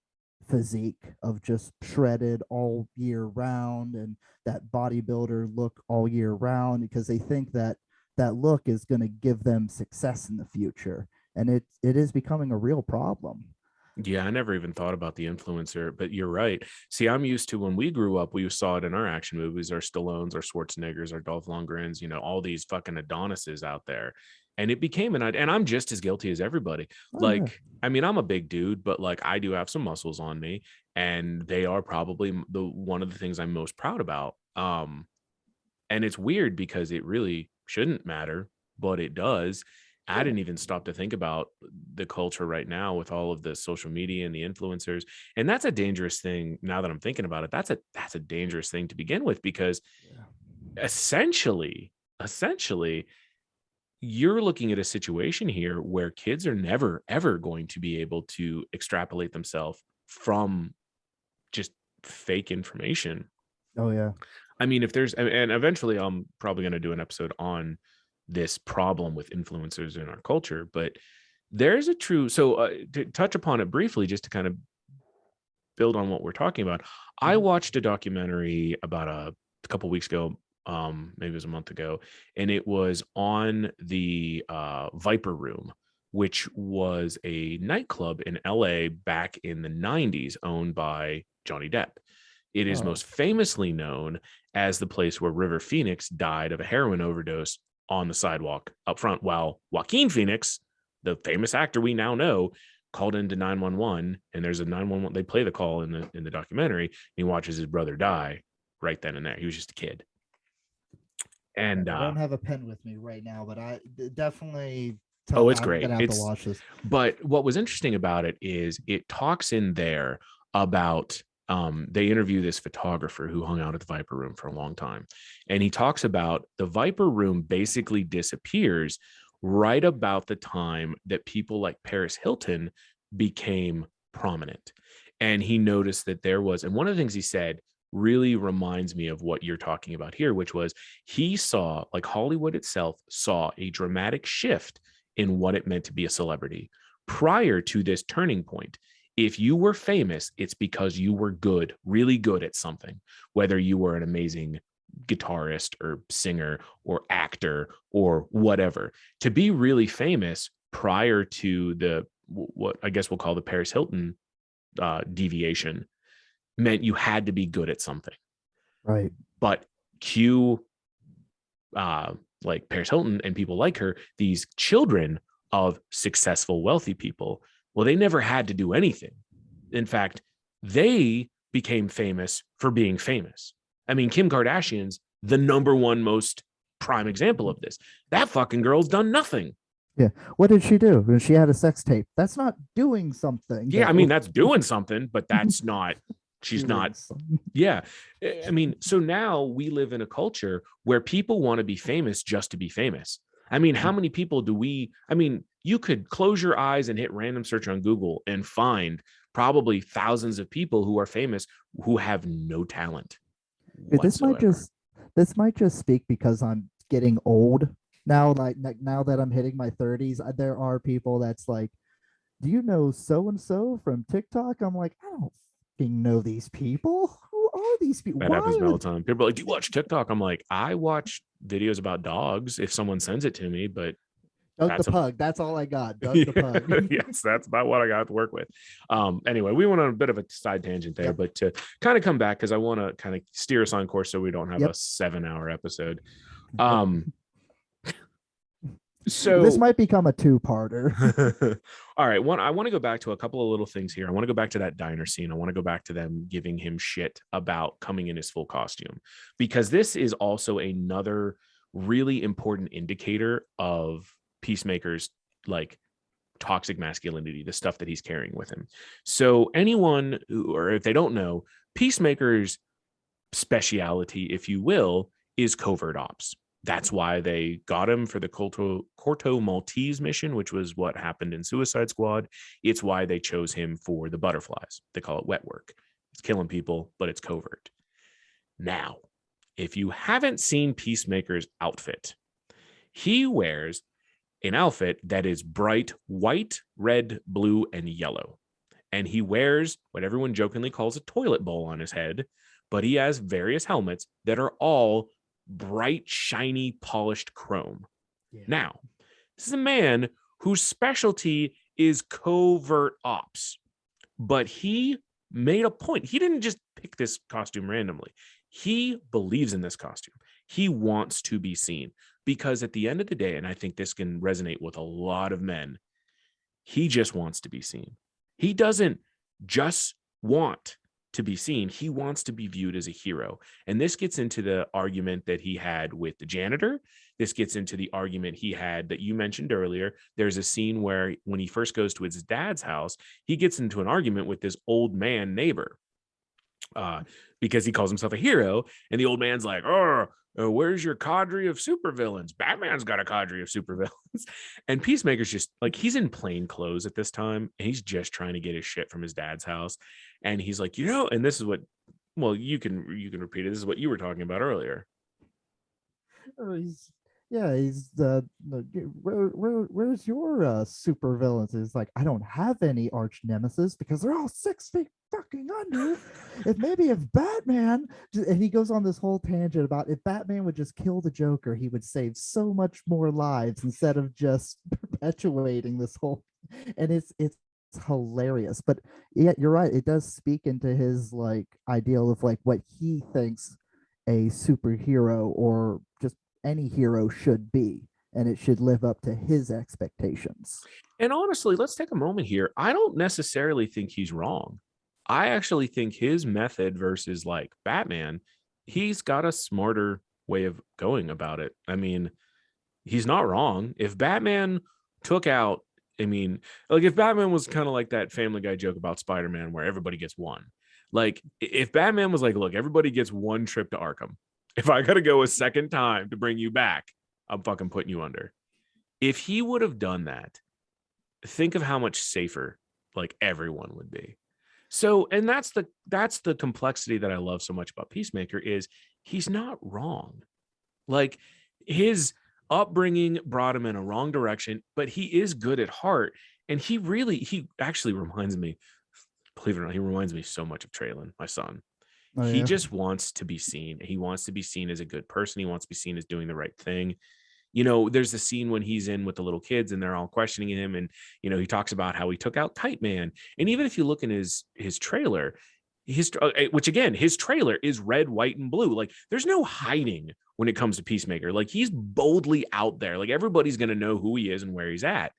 physique of just shredded all year round and that bodybuilder look all year round because they think that that look is going to give them success in the future, and it is becoming a real problem. Yeah, I never even thought about the influencer, but you're right. See, I'm used to when we grew up, we saw it in our action movies, our Stallones, our Schwarzeneggers, our Dolph Lundgrens, you know, all these fucking Adonises out there. And it became and I'm just as guilty as everybody. Oh yeah. Like, I mean, I'm a big dude, but like I do have some muscles on me, and they are probably the one of the things I'm most proud about. And it's weird because it really shouldn't matter, but it does. I Yeah. didn't even stop to think about the culture right now with all of the social media and the influencers. And that's a dangerous thing. Now that I'm thinking about it, that's a dangerous thing to begin with, because Yeah. essentially you're looking at a situation here where kids are never ever going to be able to extrapolate themselves from just fake information. Oh yeah. I mean, if there's, and eventually I'm probably going to do an episode on this problem with influencers in our culture, but there's a true, so to touch upon it briefly, just to kind of build on what we're talking about, I Mhm. watched a documentary about a couple weeks ago, maybe it was a month ago, and it was on the Viper Room, which was a nightclub in LA back in the 90s owned by Johnny Depp. It is Oh. most famously known as the place where River Phoenix died of a heroin overdose on the sidewalk up front, while Joaquin Phoenix, the famous actor we now know, called into 911. And there's a 911, they play the call in the documentary, and he watches his brother die right then and there. He was just a kid. And I don't have a pen with me right now, but definitely oh, it's I'm great. gonna have to It's, watch this. but what was interesting about it is it talks in there about they interview this photographer who hung out at the Viper Room for a long time. And he talks about the Viper Room basically disappears right about the time that people like Paris Hilton became prominent. And he noticed that there was, and one of the things he said really reminds me of what you're talking about here, which was he saw, like Hollywood itself saw a dramatic shift in what it meant to be a celebrity prior to this turning point. If you were famous, it's because you were good, really good at something, whether you were an amazing guitarist or singer or actor or whatever. To be really famous prior to the, what I guess we'll call the Paris Hilton deviation, meant you had to be good at something. Right. But cue like Paris Hilton and people like her, these children of successful, wealthy people, well, they never had to do anything. In fact, they became famous for being famous. I mean, Kim Kardashian's the number one most prime example of this. That fucking girl's done nothing. Yeah. What did she do? She had a sex tape. That's not doing something, Yeah, I though. mean, that's doing something, but that's not, she's not. Yeah. I mean, so now we live in a culture where people want to be famous just to be famous. I mean, how many people do we, I mean, you could close your eyes and hit random search on Google and find probably thousands of people who are famous who have no talent Dude, whatsoever. this might just speak because I'm getting old now. Now that I'm hitting my 30s, there are people that's like, do you know so and so from TikTok? I'm like, I don't fucking know these people. Who are these people? That happens Why to me are all the time. People are like, do you watch TikTok? I'm like, I watch videos about dogs if someone sends it to me, but Doug the that's a Pug? That's all I got. Doug the Pug. yes, that's about what I got to work with. Anyway, we went on a bit of a side tangent there, Yep. but to kind of come back because I want to kind of steer us on course so we don't have a Yep. 7-hour episode. Yep. This So might become a two-parter. all right, I want to go back to a couple of little things here. I want to go back to that diner scene. I want to go back to them giving him shit about coming in his full costume, because this is also another really important indicator of Peacemaker's like toxic masculinity, the stuff that he's carrying with him. So anyone who, or if they don't know, Peacemaker's speciality, if you will, is covert ops. That's why they got him for the Corto Maltese mission, which was what happened in Suicide Squad. It's why they chose him for the butterflies. They call it wet work. It's killing people, but it's covert. Now, if you haven't seen Peacemaker's outfit, he wears an outfit that is bright white, red, blue, and yellow. And he wears what everyone jokingly calls a toilet bowl on his head, but he has various helmets that are all bright, shiny, polished chrome. Yeah. Now, this is a man whose specialty is covert ops, but he made a point. He didn't just pick this costume randomly. He believes in this costume. He wants to be seen, because at the end of the day, and I think this can resonate with a lot of men, he just wants to be seen. He doesn't just want to be seen. He wants to be viewed as a hero. And this gets into the argument that he had with the janitor. This gets into the argument he had that you mentioned earlier. There's a scene where when he first goes to his dad's house, he gets into an argument with this old man neighbor because he calls himself a hero. And the old man's like, oh, where's your cadre of supervillains? Batman's got a cadre of supervillains. And Peacemaker's just like, he's in plain clothes at this time, and he's just trying to get his shit from his dad's house. And he's like, and this is what, well, you can repeat it. This is what you were talking about earlier. He's where's your super villains? It's like, I don't have any arch nemesis because they're all 6 feet fucking under. if Batman, and he goes on this whole tangent about if Batman would just kill the Joker, he would save so much more lives instead of just perpetuating this whole. And it's hilarious. But yeah, you're right. It does speak into his like ideal of like what he thinks a superhero or just any hero should be, and it should live up to his expectations. And honestly, let's take a moment here. I don't necessarily think he's wrong. I actually think his method versus like Batman, he's got a smarter way of going about it. I mean, he's not wrong. If Batman took out, I mean, like if Batman was kind of like that Family Guy joke about Spider-Man where everybody gets one. Like if Batman was like, look, everybody gets one trip to Arkham. If I got to go a second time to bring you back, I'm fucking putting you under. If he would have done that, think of how much safer like everyone would be. So, and that's the complexity that I love so much about Peacemaker is he's not wrong. Like his upbringing brought him in a wrong direction, but he is good at heart. And he actually reminds me, believe it or not, he reminds me so much of Traylon, my son. Oh, he just wants to be seen. He wants to be seen as a good person. He wants to be seen as doing the right thing. There's a scene when he's in with the little kids and they're all questioning him. And, he talks about how he took out Kite Man. And even if you look in his trailer, which again, his trailer is red, white, and blue. Like there's no hiding when it comes to Peacemaker. Like he's boldly out there. Like everybody's going to know who he is and where he's at.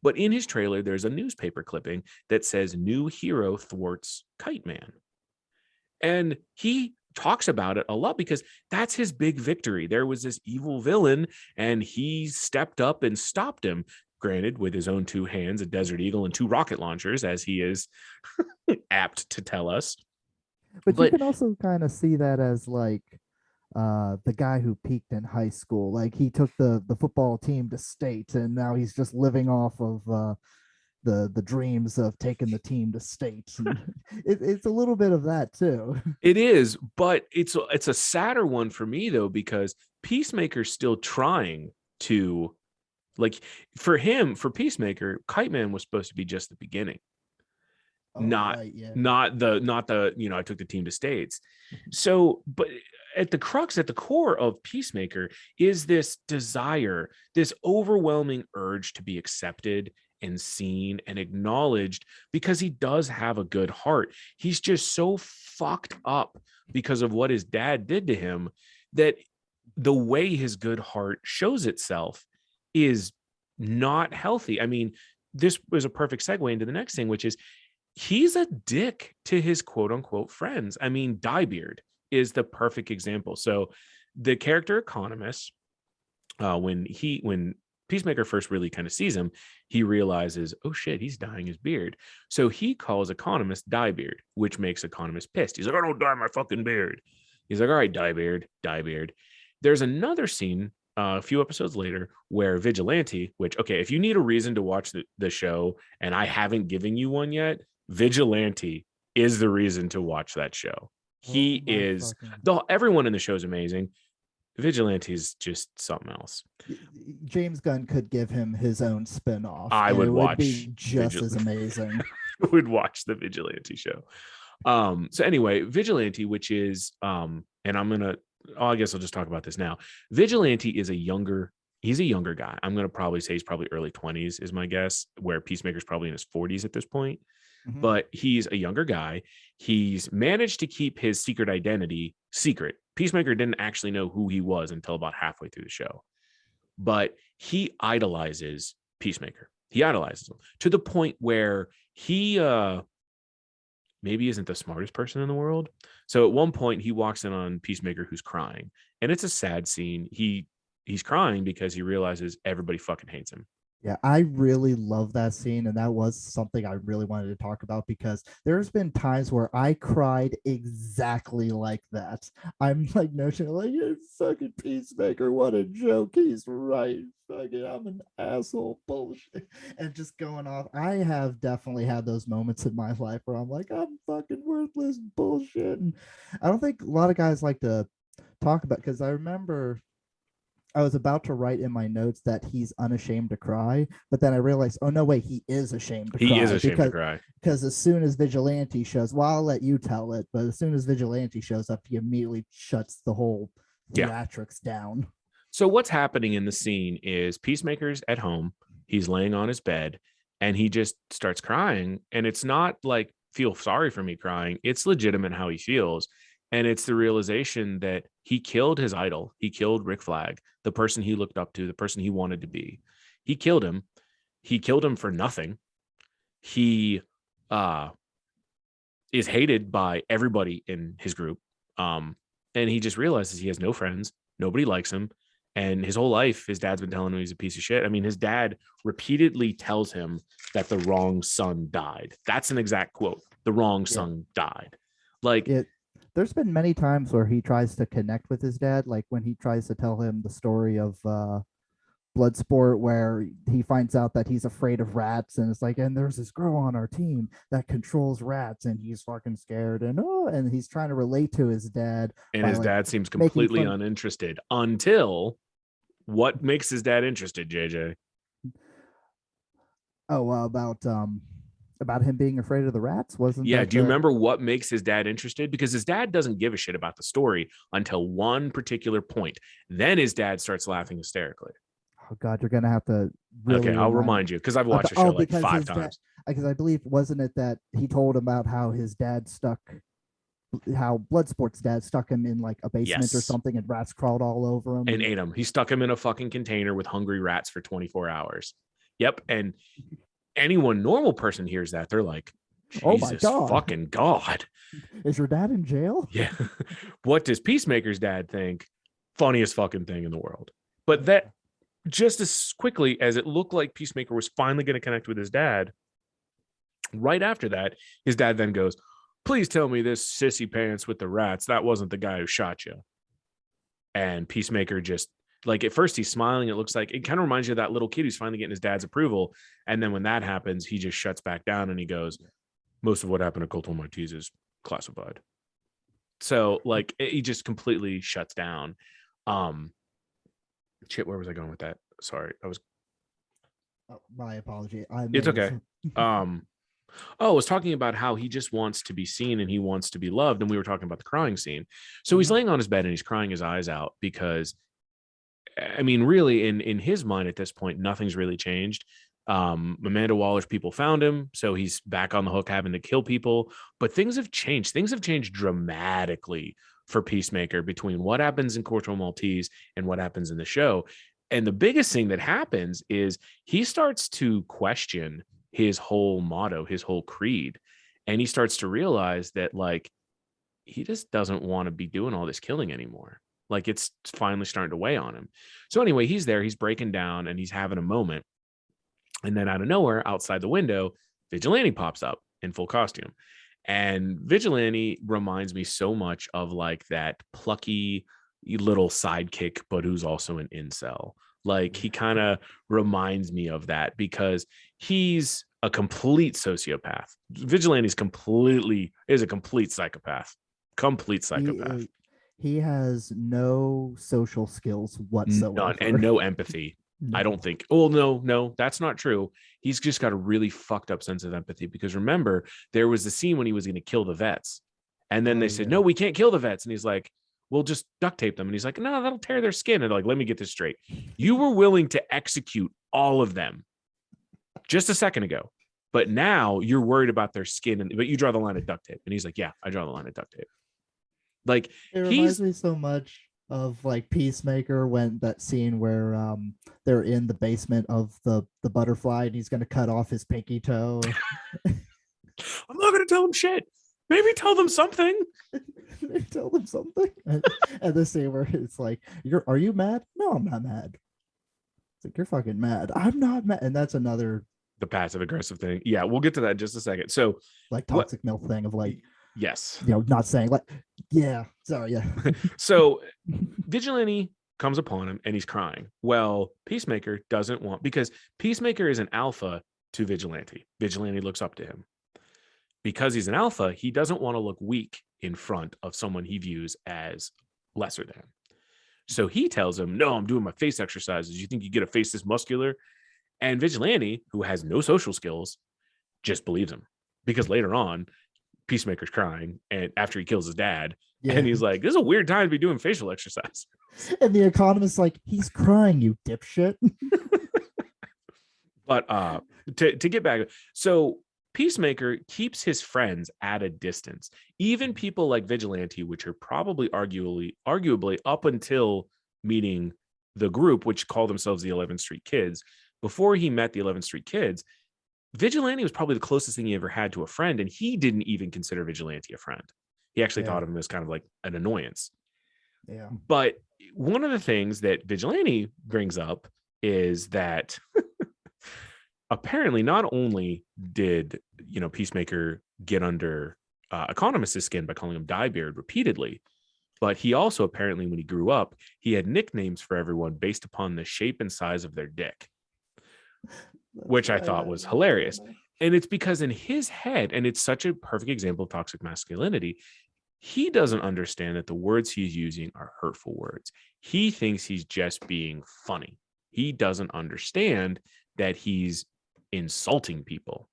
But in his trailer, there's a newspaper clipping that says new hero thwarts Kite Man. And he talks about it a lot because that's his big victory. There was this evil villain and he stepped up and stopped him, granted with his own 2 hands, a Desert Eagle and 2 rocket launchers, as he is apt to tell us. But you can also kind of see that as like the guy who peaked in high school. Like he took the football team to state, and now he's just living off of the dreams of taking the team to state. And it's a little bit of that too. It is, but it's a sadder one for me though, because Peacemaker's still trying to, like, for Peacemaker, Kite Man was supposed to be just the beginning. Oh, not right, yeah. not the I took the team to states. So, but at the crux, at the core of Peacemaker is this desire, this overwhelming urge to be accepted and seen and acknowledged, because he does have a good heart. He's just so fucked up because of what his dad did to him, that the way his good heart shows itself is not healthy. I mean, this was a perfect segue into the next thing, which is he's a dick to his quote unquote friends. I mean, Diebeard is the perfect example. So the character Economist, when Peacemaker first really kind of sees him, he realizes, oh shit, he's dyeing his beard. So he calls Economist Diebeard, which makes Economist pissed. He's like, I don't dye my fucking beard. He's like, all right, Diebeard. There's another scene a few episodes later where Vigilante, which, okay, if you need a reason to watch the show and I haven't given you one yet, Vigilante is the reason to watch that show. He is everyone in the show is amazing. Vigilante is just something else. James Gunn could give him his own spin-off. I would watch, would be just as amazing. Would watch the Vigilante show. So anyway, Vigilante, which is and I guess I'll just talk about this now. Vigilante is he's a younger guy. I'm gonna probably say he's probably early 20s is my guess, where Peacemaker's probably in his 40s at this point. Mm-hmm. But he's a younger guy. He's managed to keep his secret identity secret. Peacemaker didn't actually know who he was until about halfway through the show. But he idolizes Peacemaker. He idolizes him to the point where he maybe isn't the smartest person in the world. So at one point he walks in on Peacemaker, who's crying, and it's a sad scene. He's crying because he realizes everybody fucking hates him. Yeah, I really love that scene, and that was something I really wanted to talk about, because there's been times where I cried exactly like that. I'm like, no shit, like, you fucking Peacemaker, what a joke, he's right, fucking, I'm an asshole, bullshit, and just going off. I have definitely had those moments in my life where I'm like, I'm fucking worthless, bullshit, and I don't think a lot of guys like to talk about, because I remember I was about to write in my notes that he's unashamed to cry, but then I realized, oh no, wait, he is ashamed to cry. He is ashamed to cry. Because as soon as Vigilante shows, well, I'll let you tell it, but as soon as Vigilante shows up, he immediately shuts the whole theatrics down. So what's happening in the scene is Peacemaker's at home, he's laying on his bed, and he just starts crying. And it's not like, feel sorry for me crying. It's legitimate how he feels. And it's the realization that he killed his idol. He killed Rick Flag, the person he looked up to, the person he wanted to be. He killed him. He killed him for nothing. He is hated by everybody in his group. And he just realizes he has no friends. Nobody likes him. And his whole life, his dad's been telling him he's a piece of shit. I mean, his dad repeatedly tells him that the wrong son died. That's an exact quote. The wrong son died. Like, there's been many times where he tries to connect with his dad, like when he tries to tell him the story of Bloodsport, where he finds out that he's afraid of rats, and it's like, and there's this girl on our team that controls rats, and he's fucking scared, and he's trying to relate to his dad. And his dad seems completely uninterested until what makes his dad interested, JJ? Oh, about him being afraid of the rats, wasn't? Yeah. Do you remember what makes his dad interested? Because his dad doesn't give a shit about the story until one particular point. Then his dad starts laughing hysterically. Oh God, you're gonna have to. Really I'll remind you, because I've watched the show like 5 times. Because I believe, wasn't it that he told him about how his dad how Bloodsport's dad stuck him in like a basement or something, and rats crawled all over him and ate him. He stuck him in a fucking container with hungry rats for 24 hours. Yep. And anyone, normal person, hears that, they're like, Jesus, oh my God. Fucking God. Is your dad in jail? Yeah. What does Peacemaker's dad think? Funniest fucking thing in the world. But that, just as quickly as it looked like Peacemaker was finally going to connect with his dad, right after that, his dad then goes, please tell me this sissy pants with the rats, that wasn't the guy who shot you. And Peacemaker just, like, at first he's smiling. It looks like it kind of reminds you of that little kid who's finally getting his dad's approval. And then when that happens, he just shuts back down and he goes, most of what happened to Colton Maltese is classified. So like he just completely shuts down. Where was I going with that? Sorry, my apology. It's okay. I was talking about how he just wants to be seen and he wants to be loved. And we were talking about the crying scene. So he's laying on his bed and he's crying his eyes out because, I mean, really in his mind at this point, nothing's really changed. Amanda Waller's people found him, so he's back on the hook having to kill people. But things have changed. Things have changed dramatically for Peacemaker between what happens in Corto Maltese and what happens in the show. And the biggest thing that happens is he starts to question his whole motto, his whole creed. And he starts to realize that, like, he just doesn't want to be doing all this killing anymore. Like, it's finally starting to weigh on him. So anyway, he's there, he's breaking down and he's having a moment. And then out of nowhere, outside the window, Vigilante pops up in full costume. And Vigilante reminds me so much of like that plucky little sidekick, but who's also an incel. Like, he kind of reminds me of that because he's a complete sociopath. Vigilante's is a complete psychopath. Complete psychopath. He has no social skills whatsoever. None, and no empathy. No. I don't think. Oh, no, that's not true. He's just got a really fucked up sense of empathy because remember, there was the scene when he was going to kill the vets. And then they said, no, we can't kill the vets. And he's like, we'll just duct tape them. And he's like, no, that'll tear their skin. And they're like, let me get this straight. You were willing to execute all of them just a second ago, but now you're worried about their skin. But you draw the line at duct tape. And he's like, yeah, I draw the line at duct tape. Like, it reminds me so much of like Peacemaker when that scene where they're in the basement of the butterfly and he's going to cut off his pinky toe. I'm not going to tell him shit. Maybe tell them something. Maybe tell them something. And the scene where it's like, are you mad? No, I'm not mad. It's like, you're fucking mad. I'm not mad. And that's the passive aggressive thing. Yeah, we'll get to that in just a second. So like toxic milk thing of like, yes, not saying like, yeah, sorry, yeah. So Vigilante comes upon him and he's crying. Well, Peacemaker doesn't want, because Peacemaker is an alpha to Vigilante. Vigilante looks up to him. Because he's an alpha, he doesn't want to look weak in front of someone he views as lesser than. So he tells him, no, I'm doing my face exercises. You think you get a face this muscular? And Vigilante, who has no social skills, just believes him. Because later on, Peacemaker's crying and after he kills his dad, and he's like, this is a weird time to be doing facial exercise. And the economist's like, he's crying, you dipshit. But to get back, so Peacemaker keeps his friends at a distance, even people like Vigilante, which are probably arguably up until meeting the group, which call themselves the 11th Street Kids. Before he met the 11th Street Kids, Vigilante was probably the closest thing he ever had to a friend, and he didn't even consider Vigilante a friend. He actually thought of him as kind of like an annoyance. Yeah. But one of the things that Vigilante brings up is that apparently not only did, Peacemaker get under Economist's skin by calling him Diebeard repeatedly, but he also apparently, when he grew up, he had nicknames for everyone based upon the shape and size of their dick, which I thought was hilarious. And it's because in his head, and it's such a perfect example of toxic masculinity, he doesn't understand that the words he's using are hurtful words. He thinks he's just being funny. He doesn't understand that he's insulting people.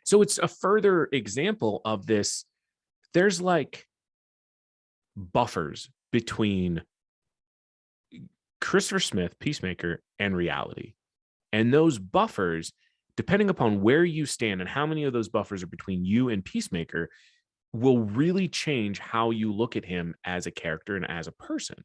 So it's a further example of this. There's like buffers between Christopher Smith, Peacemaker, and reality. And those buffers, depending upon where you stand and how many of those buffers are between you and Peacemaker, will really change how you look at him as a character and as a person.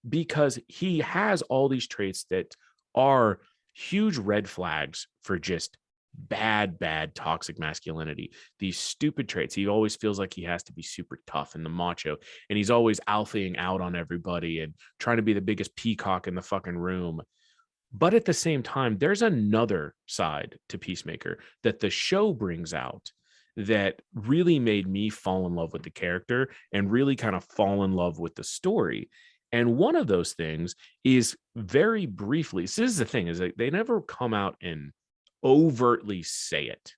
Because he has all these traits that are huge red flags for just bad toxic masculinity. These stupid traits. He always feels like he has to be super tough and the macho, and he's always alphaing out on everybody and trying to be the biggest peacock in the fucking room. But at the same time, there's another side to Peacemaker that the show brings out that really made me fall in love with the character and really kind of fall in love with the story. And one of those things is, very briefly, so this is the thing, is that they never come out and overtly say it.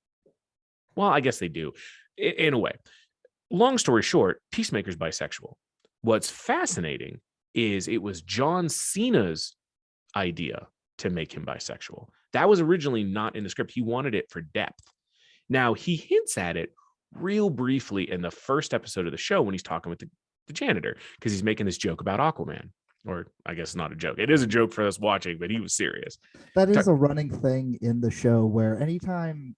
Well, I guess they do in a way. Long story short, Peacemaker's bisexual. What's fascinating is it was John Cena's idea to make him bisexual. That was originally not in the script. He wanted it for depth. Now, he hints at it real briefly in the first episode of the show when he's talking with the janitor, because he's making this joke about Aquaman. Or I guess not a joke. It is a joke for us watching, but he was serious. That is a running thing in the show where anytime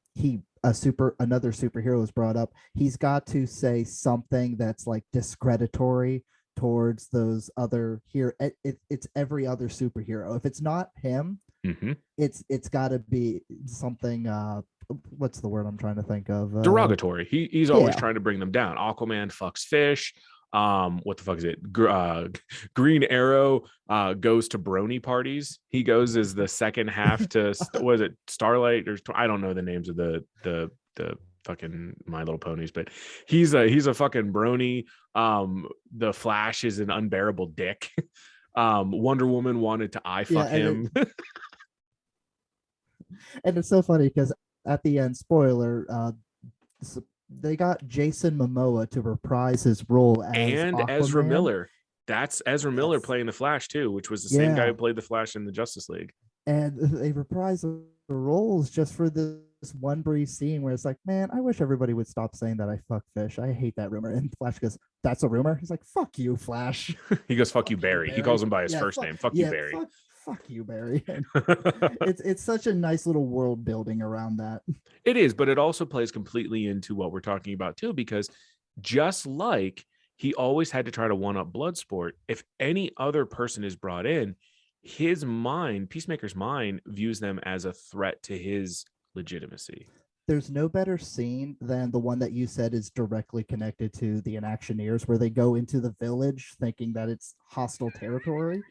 another superhero is brought up, he's got to say something that's like discreditory towards those other here. It's every other superhero. If it's not him, it's got to be something. What's the word I'm trying to think of? Derogatory. He's always trying to bring them down. Aquaman fucks fish. What the fuck is it? Green Arrow goes to brony parties. He goes as the second half to was it Starlight, or I don't know the names of the fucking My Little Ponies, but he's a fucking brony. The Flash is an unbearable dick. Wonder Woman wanted to fuck him. And it's so funny because at the end, spoiler, they got Jason Momoa to reprise his role as and Aquaman. Ezra Miller. That's Ezra Miller playing the Flash too, which was the same guy who played the Flash in the Justice League. And they reprise the roles just for this one brief scene where it's like, man, I wish everybody would stop saying that I fuck fish. I hate that rumor. And Flash goes, "That's a rumor?" He's like, "Fuck you, Flash." He goes, "Fuck you, Barry." He calls him by his first name. Fuck you, Barry. Fuck you, Barry. It's such a nice little world building around that. It is, but it also plays completely into what we're talking about too, because just like he always had to try to one up Bloodsport, if any other person is brought in, his mind, Peacemaker's mind, views them as a threat to his legitimacy. There's no better scene than the one that you said is directly connected to the Enactioneers, where they go into the village thinking that it's hostile territory.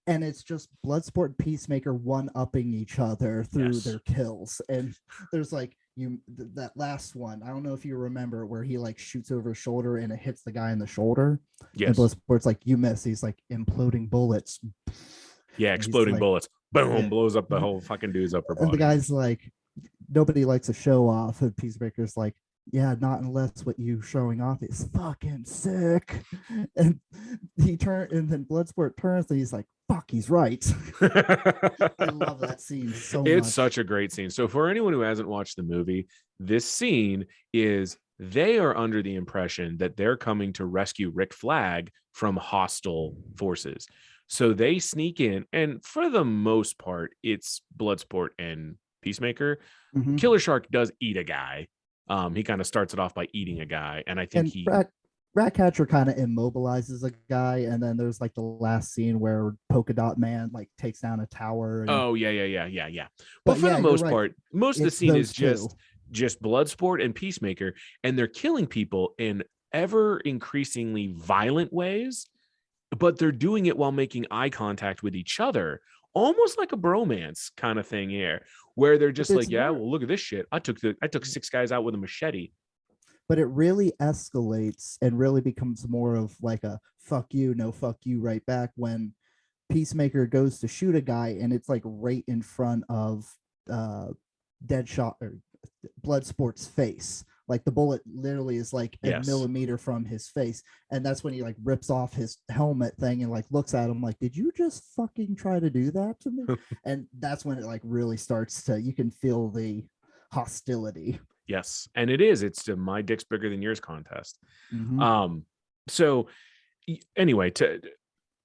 And it's just Bloodsport and Peacemaker one-upping each other through their kills. And there's like that last one. I don't know if you remember where he like shoots over his shoulder and it hits the guy in the shoulder. Yes. And Bloodsport's like, "You miss." He's like, "Imploding bullets." Yeah, exploding bullets. Boom, blows up the whole fucking dude's upper body. And the guy's like, nobody likes to show off. And Peacemaker's like, "Yeah, not unless what you showing off is fucking sick." And then Bloodsport turns and he's like, "Fuck, he's right." I love that scene so much. It's such a great scene. So for anyone who hasn't watched the movie, this scene is, they are under the impression that they're coming to rescue Rick Flag from hostile forces. So they sneak in, and for the most part, it's Bloodsport and Peacemaker. Killer Shark does eat a guy. He kind of starts it off by eating a guy, and I think Ratcatcher kind of immobilizes a guy, and then there's like the last scene where Polka Dot Man like takes down a tower. Yeah. But for the most part, most of the scene is just Bloodsport and Peacemaker, and they're killing people in ever increasingly violent ways, but they're doing it while making eye contact with each other, almost like a bromance kind of thing here, where they're just like, "Yeah, well, look at this shit. I took 6 guys out with a machete." But it really escalates and really becomes more of like a "fuck you, no fuck you" right back when Peacemaker goes to shoot a guy, and it's like right in front of Deadshot or Bloodsport's face. Like the bullet literally is like a millimeter from his face, and that's when he like rips off his helmet thing and like looks at him like, "Did you just fucking try to do that to me?" And that's when it like really starts to, you can feel the hostility. Yes, and it's a my dick's bigger than yours contest. So anyway,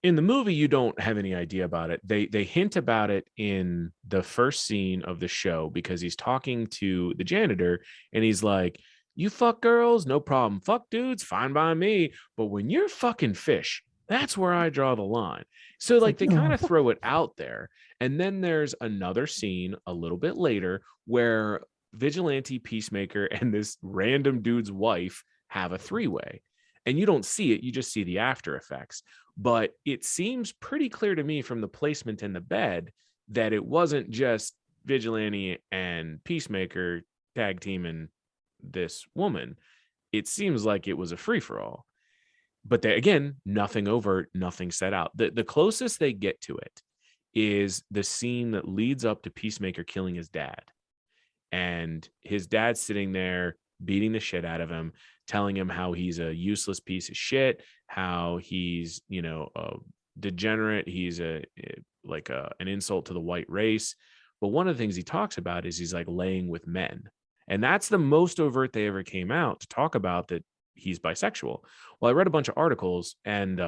in the movie, you don't have any idea about it. They hint about it in the first scene of the show, because he's talking to the janitor and he's like, "You fuck girls, no problem. Fuck dudes, fine by me. But when you're fucking fish, that's where I draw the line." So like they kind of throw it out there. And then there's another scene a little bit later where Vigilante, Peacemaker, and this random dude's wife have a three-way. And you don't see it, you just see the after effects. But it seems pretty clear to me from the placement in the bed that it wasn't just Vigilante and Peacemaker tag teaming this woman. It seems like it was a free-for-all. But they, again, nothing overt, nothing set out. The closest they get to it is the scene that leads up to Peacemaker killing his dad. And his dad's sitting there beating the shit out of him, telling him how he's a useless piece of shit, how he's, a degenerate, he's an insult to the white race. But one of the things he talks about is he's like laying with men. And that's the most overt they ever came out to talk about, that he's bisexual. Well, I read a bunch of articles, and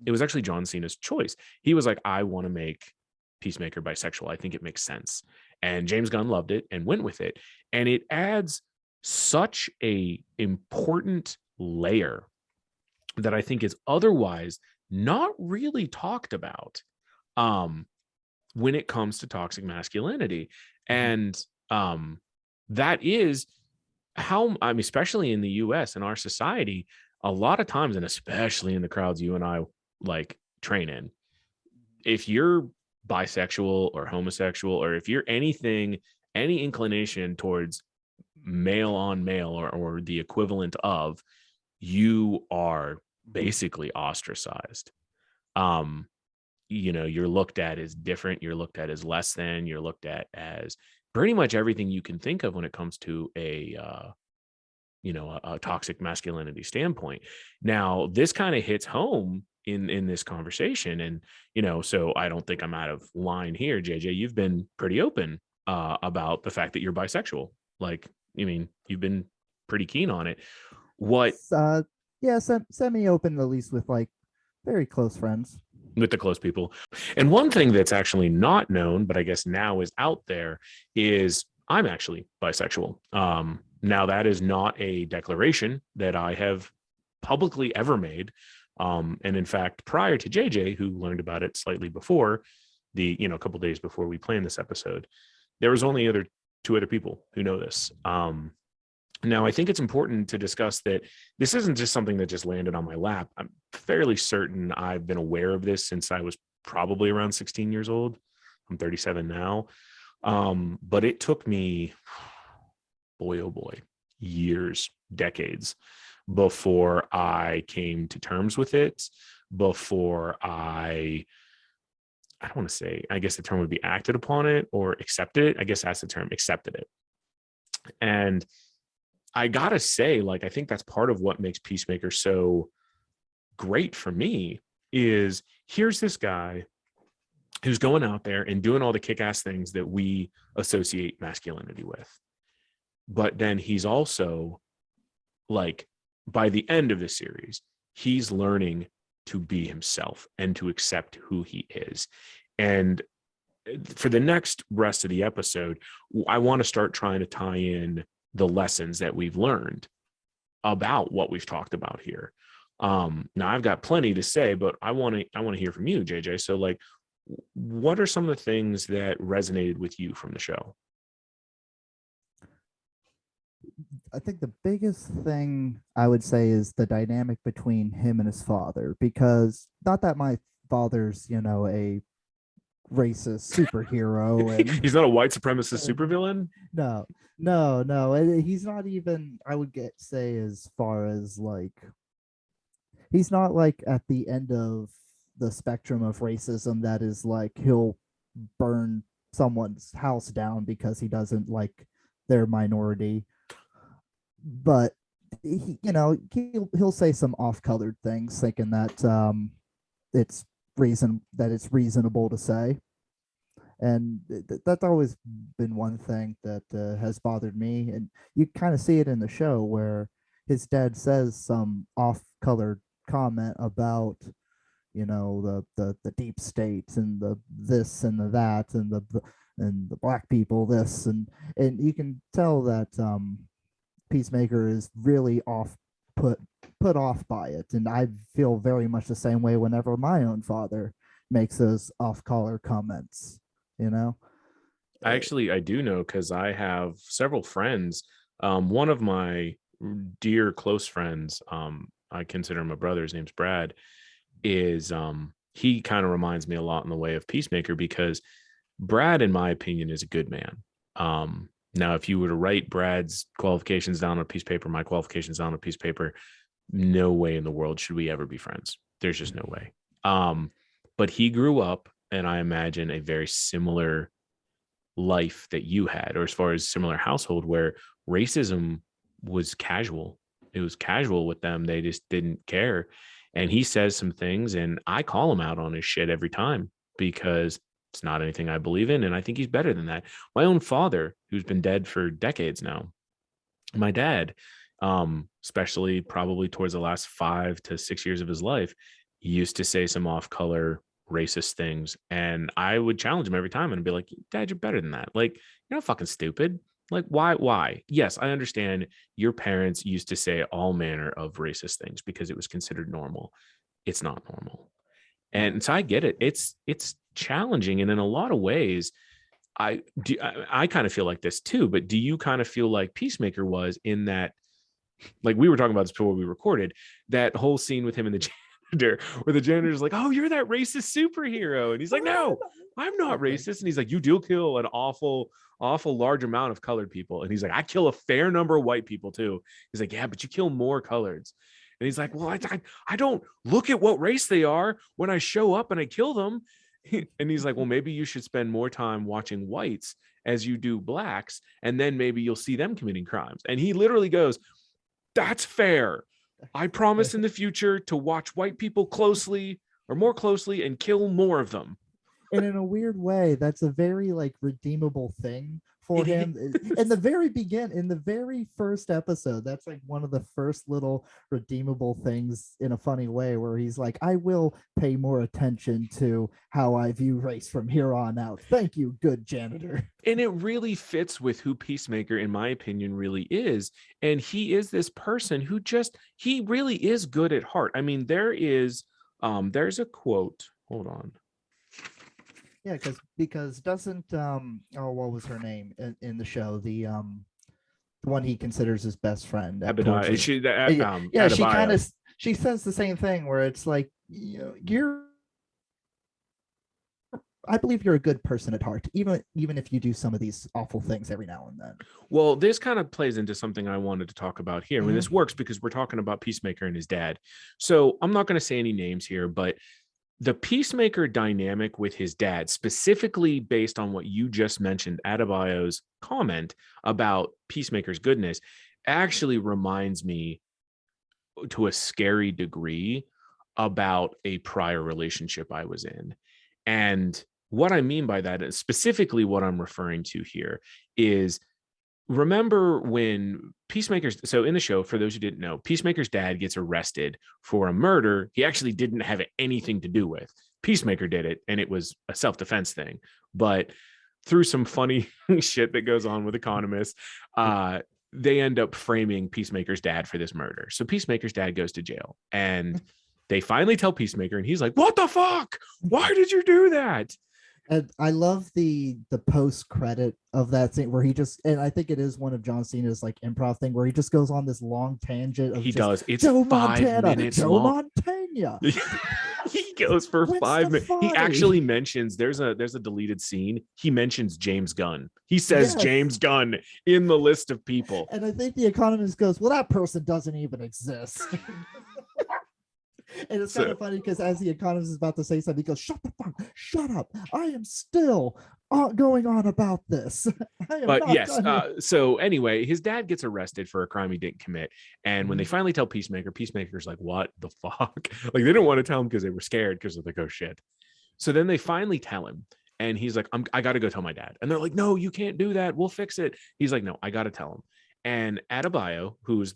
it was actually John Cena's choice. He was like, I want to make Peacemaker bisexual. I think it makes sense. And James Gunn loved it and went with it. And it adds such a important layer that I think is otherwise not really talked about when it comes to toxic masculinity. And that is how, I mean, especially in the US, in our society, a lot of times, and especially in the crowds you and I like train in, if you're bisexual or homosexual, or if you're anything, any inclination towards male on male, or the equivalent of, you are basically ostracized. You're looked at as different, you're looked at as less than, you're looked at as pretty much everything you can think of when it comes to a toxic masculinity standpoint. Now, this kind of hits home in this conversation, and so I don't think I'm out of line here. JJ, you've been pretty open about the fact that you're bisexual. Like, I mean, you've been pretty keen on it. What? Yeah, semi-open, at least with like very close friends. With the close people. And one thing that's actually not known, but I guess now is out there, is I'm actually bisexual. Now, that is not a declaration that I have publicly ever made. And in fact, prior to JJ, who learned about it slightly before a couple days before we planned this episode, there was only two other people who know this. Now, I think it's important to discuss that this isn't just something that just landed on my lap. I'm fairly certain I've been aware of this since I was probably around 16 years old. I'm 37 now. But it took me, boy, oh boy, years, decades before I came to terms with it, before I don't want to say, I guess the term would be acted upon it or accepted it. I guess that's the term, accepted it. And I gotta say, like, I think that's part of what makes Peacemaker so great for me, is here's this guy who's going out there and doing all the kick-ass things that we associate masculinity with. But then he's also, like, by the end of the series, he's learning to be himself and to accept who he is. And for the next rest of the episode, I want to start trying to tie in the lessons that we've learned about what we've talked about here. Now, I've got plenty to say, but I want to hear from you, JJ. So, like, what are some of the things that resonated with you from the show? I think the biggest thing I would say is the dynamic between him and his father, because not that my father's, a racist superhero and he's not a white supremacist supervillain. No, he's not even, I would say, as far as like, he's not like at the end of the spectrum of racism that is like he'll burn someone's house down because he doesn't like their minority. But he'll say some off-colored things, thinking that it's reasonable to say. And that's always been one thing that has bothered me. And you kind of see it in the show where his dad says some off-colored comment about, the deep state and the this and the that and the black people this, and you can tell that Peacemaker is really put off by it. And I feel very much the same way whenever my own father makes those off-color comments. I do know, because I have several friends. One of my dear close friends, I consider him a brother, his name's Brad, is he kind of reminds me a lot in the way of Peacemaker, because Brad, in my opinion, is a good man. Now, if you were to write Brad's qualifications down on a piece of paper, my qualifications down on a piece of paper, no way in the world should we ever be friends. There's just no way. But he grew up, and I imagine a very similar life that you had, or as far as similar household, where racism was casual. It was casual with them. They just didn't care. And he says some things, and I call him out on his shit every time because it's not anything I believe in. And I think he's better than that. My own father, who's been dead for decades now, my dad, especially probably towards the last 5 to 6 years of his life, he used to say some off-color racist things, and I would challenge him every time and be like, Dad, you're better than that. Like, you're not fucking stupid. Like, why? Yes, I understand your parents used to say all manner of racist things because it was considered normal. It's not normal. And so I get it. It's challenging. And in a lot of ways, I kind of feel like this too, but do you kind of feel like Peacemaker was in that, like we were talking about this before we recorded, that whole scene with him and the janitor, where the janitor's like, oh, you're that racist superhero. And he's like, no, I'm not racist. And he's like, you do kill an awful large amount of colored people. And he's like, I kill a fair number of white people too. He's like, yeah, but you kill more coloreds. And he's like, well, I don't look at what race they are when I show up and I kill them. And he's like, well, maybe you should spend more time watching whites as you do blacks, and then maybe you'll see them committing crimes. And he literally goes, that's fair. I promise in the future to watch white people closely or more closely and kill more of them. And in a weird way, that's a very like redeemable thing for him. In the very first episode, that's like one of the first little redeemable things in a funny way, where he's like, I will pay more attention to how I view race from here on out. Thank you, good janitor. And it really fits with who Peacemaker, in my opinion, really is. And he is this person who he really is good at heart. I mean, there's a quote. Hold on. Yeah, because doesn't what was her name in the show, the one he considers his best friend, she says the same thing, where it's like, I believe you're a good person at heart, even if you do some of these awful things every now and then. Well, this kind of plays into something I wanted to talk about here. I mean, this works because we're talking about Peacemaker and his dad. So I'm not going to say any names here, but the Peacemaker dynamic with his dad, specifically based on what you just mentioned, Adebayo's comment about Peacemaker's goodness, actually reminds me to a scary degree about a prior relationship I was in. And what I mean by that is, specifically what I'm referring to here is, remember when so in the show, for those who didn't know, Peacemaker's dad gets arrested for a murder he actually didn't have anything to do with. Peacemaker did it, and it was a self-defense thing. But through some funny shit that goes on with economists, they end up framing Peacemaker's dad for this murder. So Peacemaker's dad goes to jail, and they finally tell Peacemaker, and he's like, what the fuck? Why did you do that? And I love the post credit of that scene where he just, and I think it is one of John Cena's like improv thing, where he just goes on this long tangent of It's Joe 5 minutes long. Montana. He goes for 5 minutes. He actually mentions there's a deleted scene. He mentions James Gunn. He says James Gunn in the list of people. And I think the Economist goes, well, that person doesn't even exist. And it's kind of funny because as the Economist is about to say something, he goes, shut up. I am still going on about this. But yes, so anyway, his dad gets arrested for a crime he didn't commit. And when they finally tell Peacemaker, Peacemaker's like, what the fuck? Like, they didn't want to tell him because they were scared, because they're like, oh shit. So then they finally tell him, and he's like, I got to go tell my dad. And they're like, no, you can't do that. We'll fix it. He's like, no, I got to tell him. And Adebayo, who's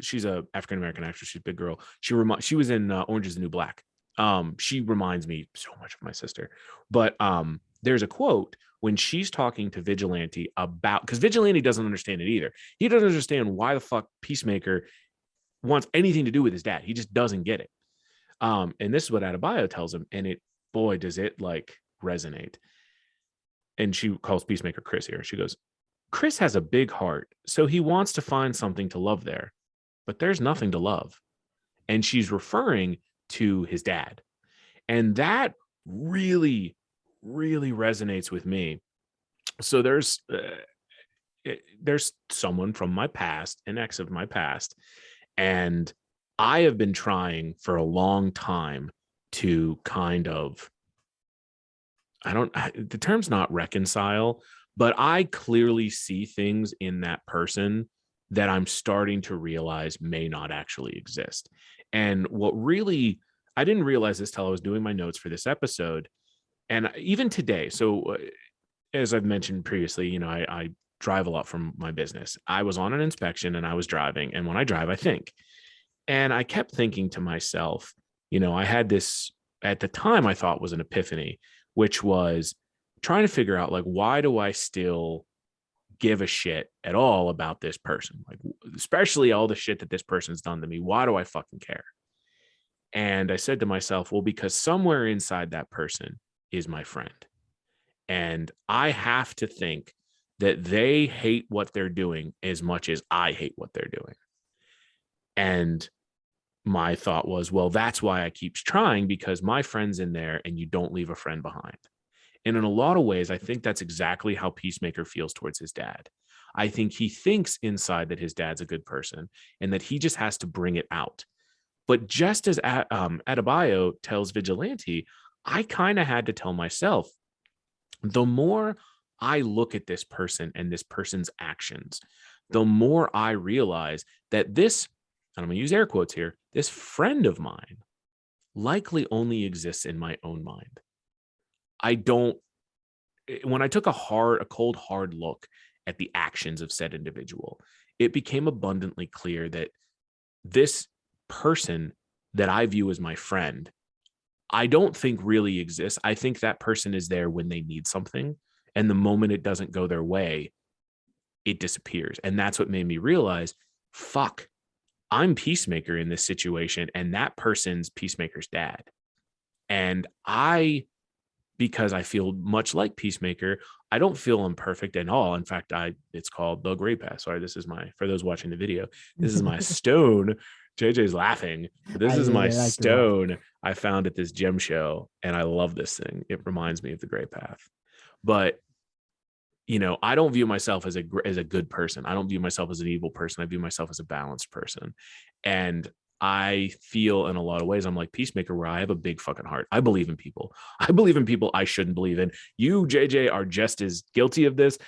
she's a African-American actress, she's a big girl. She was in Orange is the New Black. She reminds me so much of my sister. But there's a quote when she's talking to Vigilante about, because Vigilante doesn't understand it either. He doesn't understand why the fuck Peacemaker wants anything to do with his dad. He just doesn't get it. And this is what Adebayo tells him, and boy, does it like resonate. And she calls Peacemaker Chris here. She goes, Chris has a big heart, so he wants to find something to love there, but there's nothing to love. And she's referring to his dad. And that really, really resonates with me. So there's there's someone from my past, an ex of my past, and I have been trying for a long time to kind of, the term's not reconcile, but I clearly see things in that person that I'm starting to realize may not actually exist. And what really, I didn't realize this till I was doing my notes for this episode. And even today, so as I've mentioned previously, I drive a lot from my business. I was on an inspection and I was driving. And when I drive, I think. And I kept thinking to myself, I had this at the time I thought was an epiphany, which was trying to figure out, like, why do I still give a shit at all about this person? Like, especially all the shit that this person's done to me. Why do I fucking care? And I said to myself, well, because somewhere inside that person is my friend. And I have to think that they hate what they're doing as much as I hate what they're doing. And my thought was, well, that's why I keep trying, because my friend's in there and you don't leave a friend behind. And in a lot of ways, I think that's exactly how Peacemaker feels towards his dad. I think he thinks inside that his dad's a good person and that he just has to bring it out. But just as Adebayo tells Vigilante, I kind of had to tell myself, the more I look at this person and this person's actions, the more I realize that this, and I'm going to use air quotes here, this friend of mine likely only exists in my own mind. When I took a cold, hard look at the actions of said individual, it became abundantly clear that this person that I view as my friend, I don't think really exists. I think that person is there when they need something. And the moment it doesn't go their way, it disappears. And that's what made me realize, fuck, I'm Peacemaker in this situation. And that person's Peacemaker's dad. And because I feel much like Peacemaker, I don't feel imperfect at all. In fact, it's called the Gray Path. Sorry, this is for those watching the video, this is my stone. JJ's laughing. This is my stone I found at this gem show, and I love this thing. It reminds me of the Gray Path. But I don't view myself as a good person. I don't view myself as an evil person. I view myself as a balanced person. And I feel in a lot of ways, I'm like Peacemaker, where I have a big fucking heart. I believe in people. I believe in people I shouldn't believe in. You, JJ, are just as guilty of this.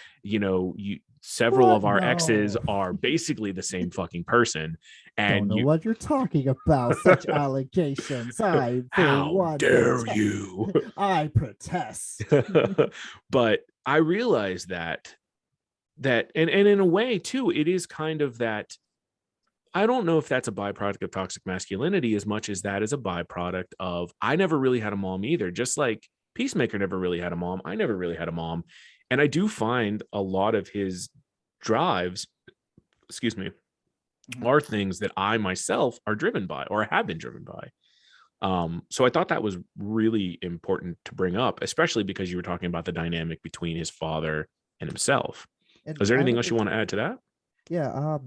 Several of our exes are basically the same fucking person. And don't know what you're talking about. Such allegations. How dare you? I protest. But I realize that and in a way too, it is kind of that. I don't know if that's a byproduct of toxic masculinity as much as that is a byproduct of, I never really had a mom either. Just like Peacemaker never really had a mom, I never really had a mom. And I do find a lot of his drives, are things that I myself are driven by or have been driven by. So I thought that was really important to bring up, especially because you were talking about the dynamic between his father and himself. And is there anything else you want to add to that? Yeah,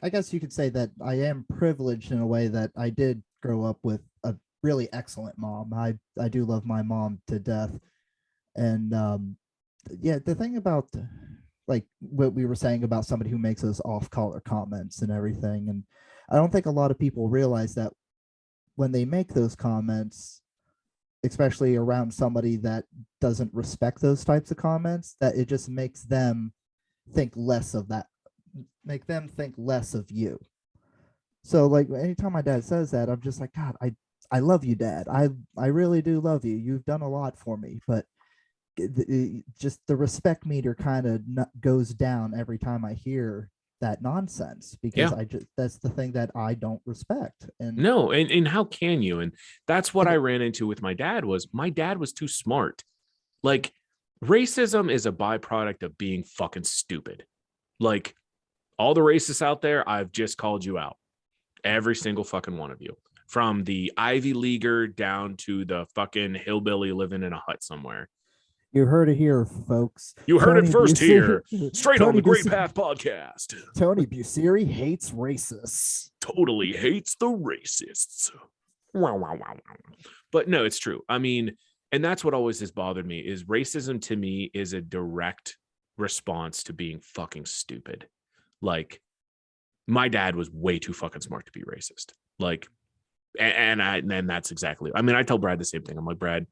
I guess you could say that I am privileged in a way that I did grow up with a really excellent mom. I do love my mom to death. And yeah, the thing about like what we were saying about somebody who makes those off-color comments and everything, and I don't think a lot of people realize that when they make those comments, especially around somebody that doesn't respect those types of comments, that it just makes them think less of that, make them think less of you. So like anytime my dad says that, I'm just like, God, I love you, Dad. I really do love you. You've done a lot for me, but just the respect meter kind of goes down every time I hear that nonsense, because that's the thing that I don't respect. And how can you? And that's what I ran into with my dad was too smart. Like, racism is a byproduct of being fucking stupid. Like, all the racists out there, I've just called you out. Every single fucking one of you. From the Ivy Leaguer down to the fucking hillbilly living in a hut somewhere. You heard it here, folks. You heard it first here. Straight on the Great Path podcast. Tony Busiri hates racists. Totally hates the racists. But no, it's true. I mean, and that's what always has bothered me is racism to me is a direct response to being fucking stupid. Like, my dad was way too fucking smart to be racist. Like, and that's exactly, I mean, I tell Brad the same thing. I'm like, Brad,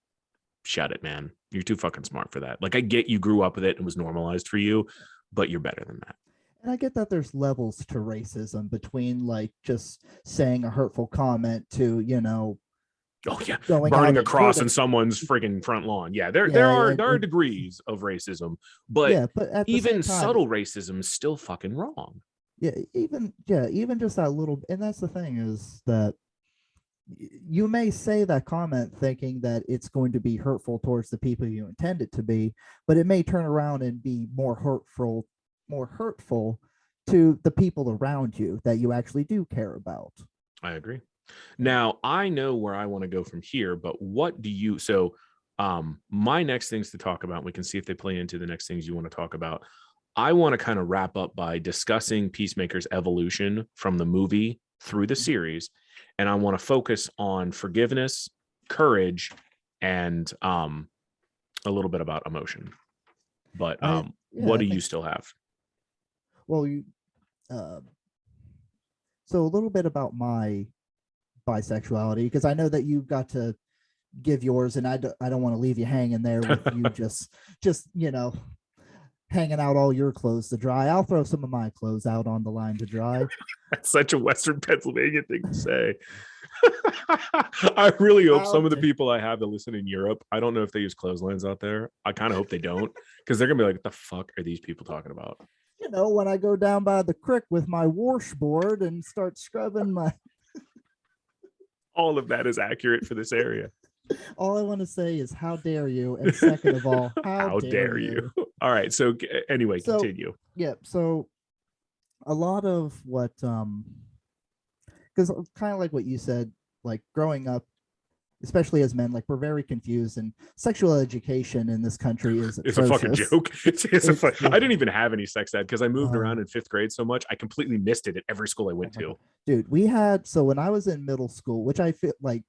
shut it, man. You're too fucking smart for that. Like, I get you grew up with it and was normalized for you, but you're better than that. And I get that there's levels to racism between like just saying a hurtful comment to, Oh yeah, going burning out a and cross in hurting. someone's friggin' front lawn. Yeah, there Yeah, are degrees of racism, but yeah, but at the even same time, subtle racism is still fucking wrong. even just that little, and that's the thing is that you may say that comment thinking that it's going to be hurtful towards the people you intend it to be, but it may turn around and be more hurtful to the people around you that you actually do care about. I agree. Now, I know where I want to go from here, but what do you, my next things to talk about, we can see if they play into the next things you want to talk about. I want to kind of wrap up by discussing Peacemaker's evolution from the movie through the series. And I want to focus on forgiveness, courage, and a little bit about emotion. But what do you still have? Well, so a little bit about my bisexuality, because I know that you got to give yours, and I don't want to leave you hanging there with you just hanging out all your clothes to dry. I'll throw some of my clothes out on the line to dry. That's such a Western Pennsylvania thing to say. I really hope some of the people I have that listen in Europe, I don't know if they use clotheslines out there. I kind of hope they don't, because they're gonna be like, what the fuck are these people talking about? When I go down by the creek with my washboard and start scrubbing my all of that is accurate for this area. All I want to say is how dare you, and second of all, how dare you. All right, so anyway, continue. Yeah, so a lot of what because kind of like what you said, like growing up, especially as men, like we're very confused, and sexual education in this country is it's a fucking joke. I didn't even have any sex ed because I moved around in 5th grade so much. I completely missed it at every school I went to. Dude, we had, so when I was in middle school, which I feel like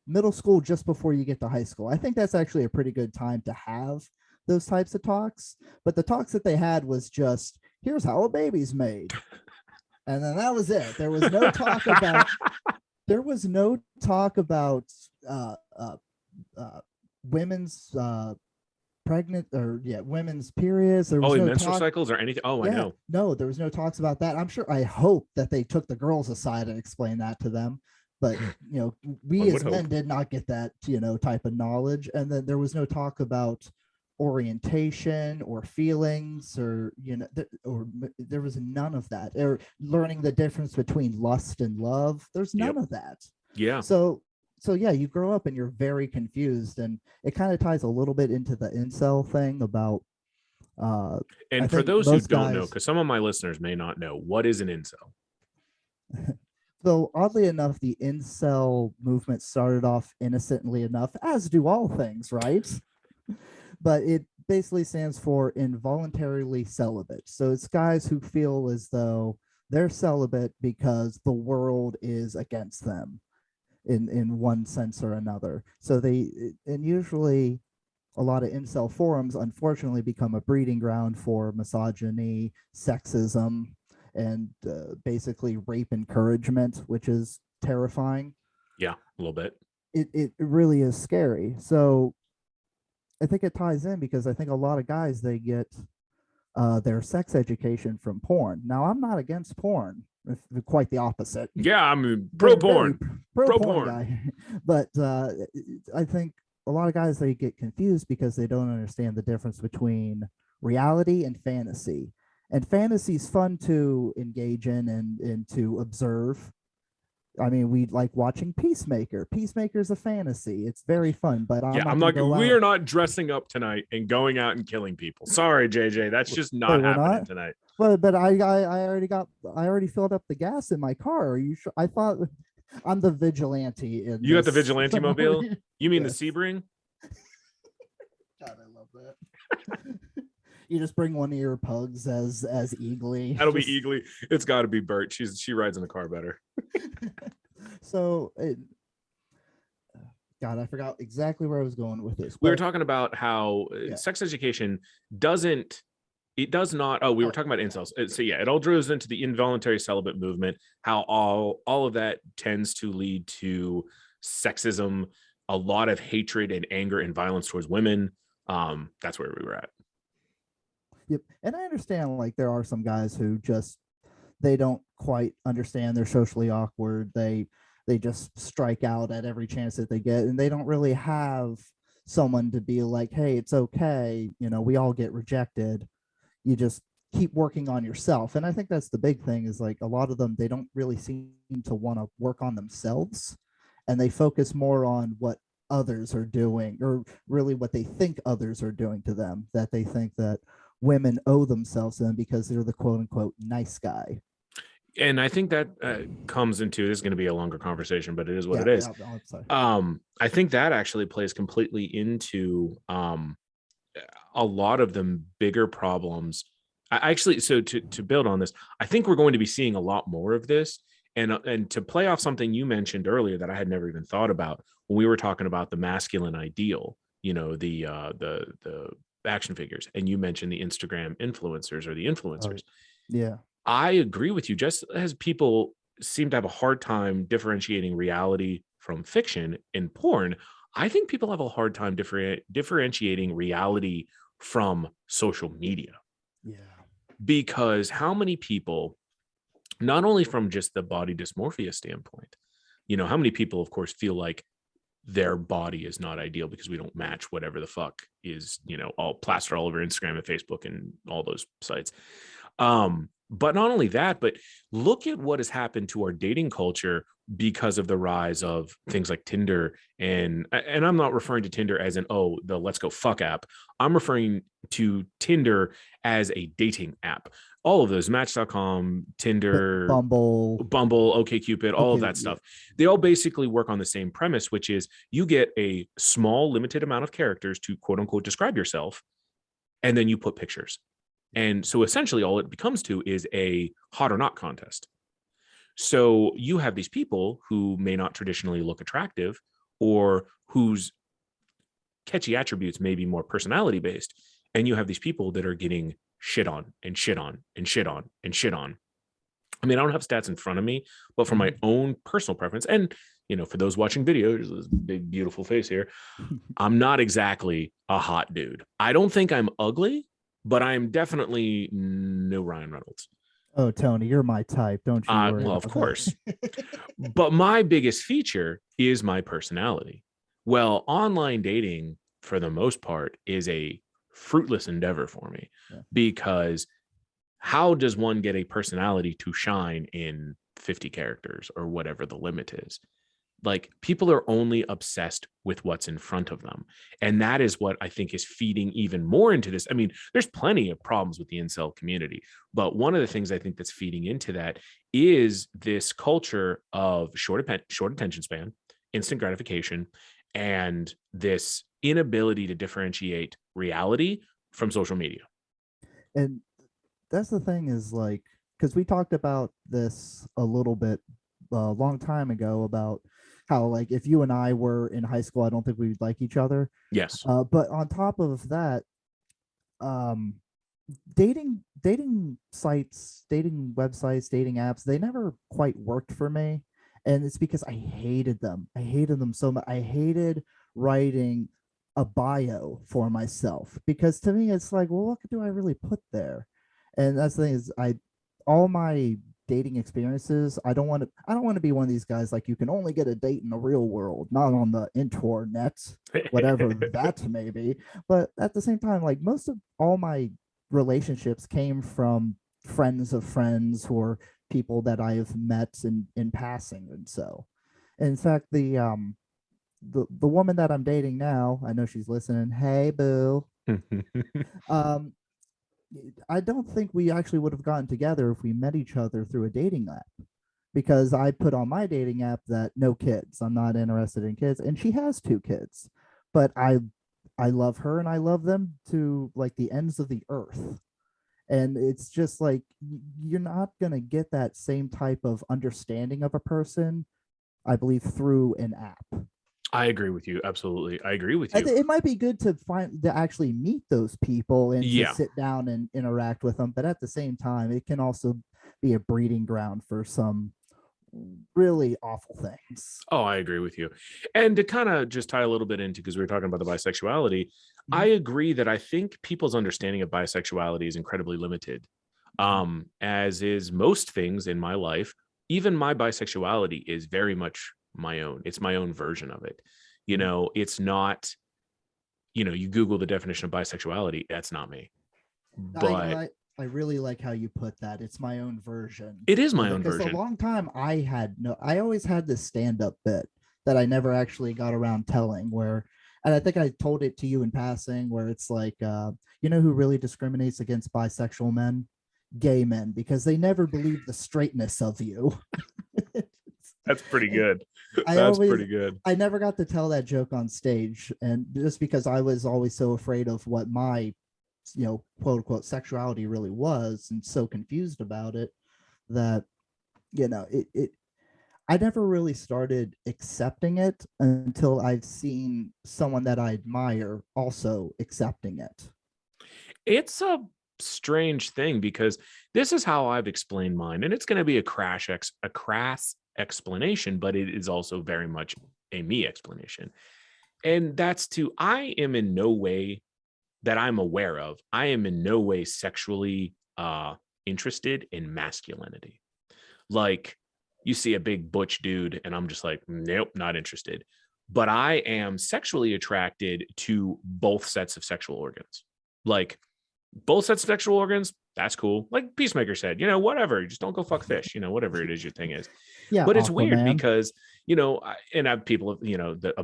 middle school just before you get to high school, I think that's actually a pretty good time to have those types of talks. But the talks that they had was just, here's how a baby's made, and then that was it. There was no talk about women's pregnant, or women's periods. There was no menstrual cycles or anything. I know. No, there was no talks about that. I'm sure, I hope that they took the girls aside and explained that to them. But we as men did not get that type of knowledge. And then there was no talk about orientation or feelings, or there was none of that, or learning the difference between lust and love. There's none of that. Yeah. So yeah, you grow up and you're very confused, and it kind of ties a little bit into the incel thing about and for those who don't know, because some of my listeners may not know, what is an incel? So oddly enough, the incel movement started off innocently enough, as do all things, right? But it basically stands for involuntarily celibate. So it's guys who feel as though they're celibate because the world is against them in one sense or another. So and usually a lot of incel forums unfortunately become a breeding ground for misogyny, sexism, and basically rape encouragement, which is terrifying. Yeah, a little bit. It really is scary. So I think it ties in because I think a lot of guys, they get their sex education from porn. Now, I'm not against porn, quite the opposite. Yeah, I'm pro porn. Pro porn guy. But I think a lot of guys, they get confused because they don't understand the difference between reality and fantasy. And fantasy is fun to engage in and to observe. I mean, we like watching Peacemaker. Peacemaker is a fantasy. It's very fun, but I'm not. We are not dressing up tonight and going out and killing people. Sorry, JJ, that's just not happening tonight. But I already filled up the gas in my car. Are you sure? I thought I'm the vigilante. You got the vigilante mobile? You mean the Sebring? God, I love that. You just bring one of your pugs as Eagly. That'll be Eagly. It's got to be Bert. she rides in the car better. So, God, I forgot exactly where I was going with this. We were talking about how Yeah. sex education doesn't, it does not. Oh, we were talking about incels. So yeah, it all drills into the involuntary celibate movement, how all of that tends to lead to sexism, a lot of hatred and anger and violence towards women. That's where we were at. Yep. And I understand like there are some guys who just they don't quite understand, they're socially awkward, they just strike out at every chance that they get, and they don't really have someone to be like, hey, it's okay, you know, we all get rejected, you just keep working on yourself. And I think that's the big thing, is like a lot of them, they don't really seem to want to work on themselves, and they focus more on what others are doing, or really what they think others are doing to them, that they think that women owe themselves to them because they're the quote unquote nice guy. And I think that comes into, this is going to be a longer conversation, but it is what it is. I'm sorry. I think that actually plays completely into a lot of the bigger problems. I actually, so to build on this, I think we're going to be seeing a lot more of this. And to play off something you mentioned earlier that I had never even thought about when we were talking about the masculine ideal, you know, the action figures, and you mentioned the Instagram influencers or the influencers. Yeah. I agree with you. Just as people seem to have a hard time differentiating reality from fiction in porn, I think people have a hard time differentiating reality from social media. Yeah. Because how many people, not only from just the body dysmorphia standpoint, you know, how many people, of course, feel like their body is not ideal because we don't match whatever the fuck is, you know, all plastered all over Instagram and Facebook and all those sites. But not only that, but look at what has happened to our dating culture because of the rise of things like Tinder. And I'm not referring to Tinder as an, oh, the let's go fuck app. I'm referring to Tinder as a dating app. All of those, Match.com, Tinder, Bumble, OkCupid, all of that stuff. They all basically work on the same premise, which is you get a small, limited amount of characters to quote unquote describe yourself, and then you put pictures. And so essentially all it becomes to is a hot or not contest. So you have these people who may not traditionally look attractive, or whose catchy attributes may be more personality based. And you have these people that are getting shit on and shit on and shit on and shit on. I mean, I don't have stats in front of me, but from my own personal preference, and, you know, for those watching videos, this big, beautiful face here, I'm not exactly a hot dude. I don't think I'm ugly, but I'm definitely no Ryan Reynolds. Oh, Tony, you're my type. Don't you worry. Well, of course. But my biggest feature is my personality. Well, online dating, for the most part, is a fruitless endeavor for me, because how does one get a personality to shine in 50 characters or whatever the limit is? Like, people are only obsessed with what's in front of them. And that is what I think is feeding even more into this. I mean, there's plenty of problems with the incel community, but one of the things I think that's feeding into that is this culture of short attention span, instant gratification, and this inability to differentiate reality from social media. And that's the thing, is like, because we talked about this a little bit a long time ago about how, like, if you and I were in high school, I don't think we'd like each other. Yes. But on top of that, dating sites, dating websites, dating apps, they never quite worked for me. And it's because I hated them. I hated them so much. I hated writing a bio for myself, because to me it's like, well, what do I really put there? And that's the thing, is all my dating experiences, I don't want to be one of these guys like, you can only get a date in the real world, not on the internet, whatever that may be. But at the same time, like, most of all my relationships came from friends of friends, or people that I have met in passing. And so, in fact, the woman that I'm dating now, I know she's listening. Hey, boo. I don't think we actually would have gotten together if we met each other through a dating app, because I put on my dating app that no kids, I'm not interested in kids, and she has 2 kids, but I love her and I love them to like the ends of the earth. And it's just like, you're not going to get that same type of understanding of a person, I believe, through an app. I agree with you. Absolutely. I agree with you. It might be good to actually meet those people and to Yeah. sit down and interact with them, but at the same time, it can also be a breeding ground for some really awful things. Oh, I agree with you. And to kind of just tie a little bit into, because we were talking about the bisexuality, I Mhm. agree that I think people's understanding of bisexuality is incredibly limited. As is most things in my life, even my bisexuality is very much my own. It's my own version of it. You Mhm. know, it's not, you Google the definition of bisexuality, that's not me. I, But I I really like how you put that. It's my own version. it is my own Because a version. long time I always had this stand-up bit that I never actually got around telling where, and I think I told it to you in passing, where it's like, you know who really discriminates against bisexual men? Gay men, because they never believe the straightness of you. That's pretty good. I That's always pretty good. I never got to tell that joke on stage, and just because I was always so afraid of what my, quote unquote sexuality really was, and so confused about it, that it I never really started accepting it until I've seen someone that I admire also accepting it. It's a strange thing because this is how I've explained mine, and it's going to be a crass explanation, but it is also very much a me explanation. And that's I am in no way that I'm aware of. I am in no way sexually interested in masculinity. Like, you see a big butch dude and I'm just like, nope, not interested. But I am sexually attracted to both sets of sexual organs. Like, both sets of sexual organs, that's cool. Like Peacemaker said, whatever, just don't go fuck fish, whatever it is your thing is. Yeah, But it's weird Aquaman. because, and I have people, of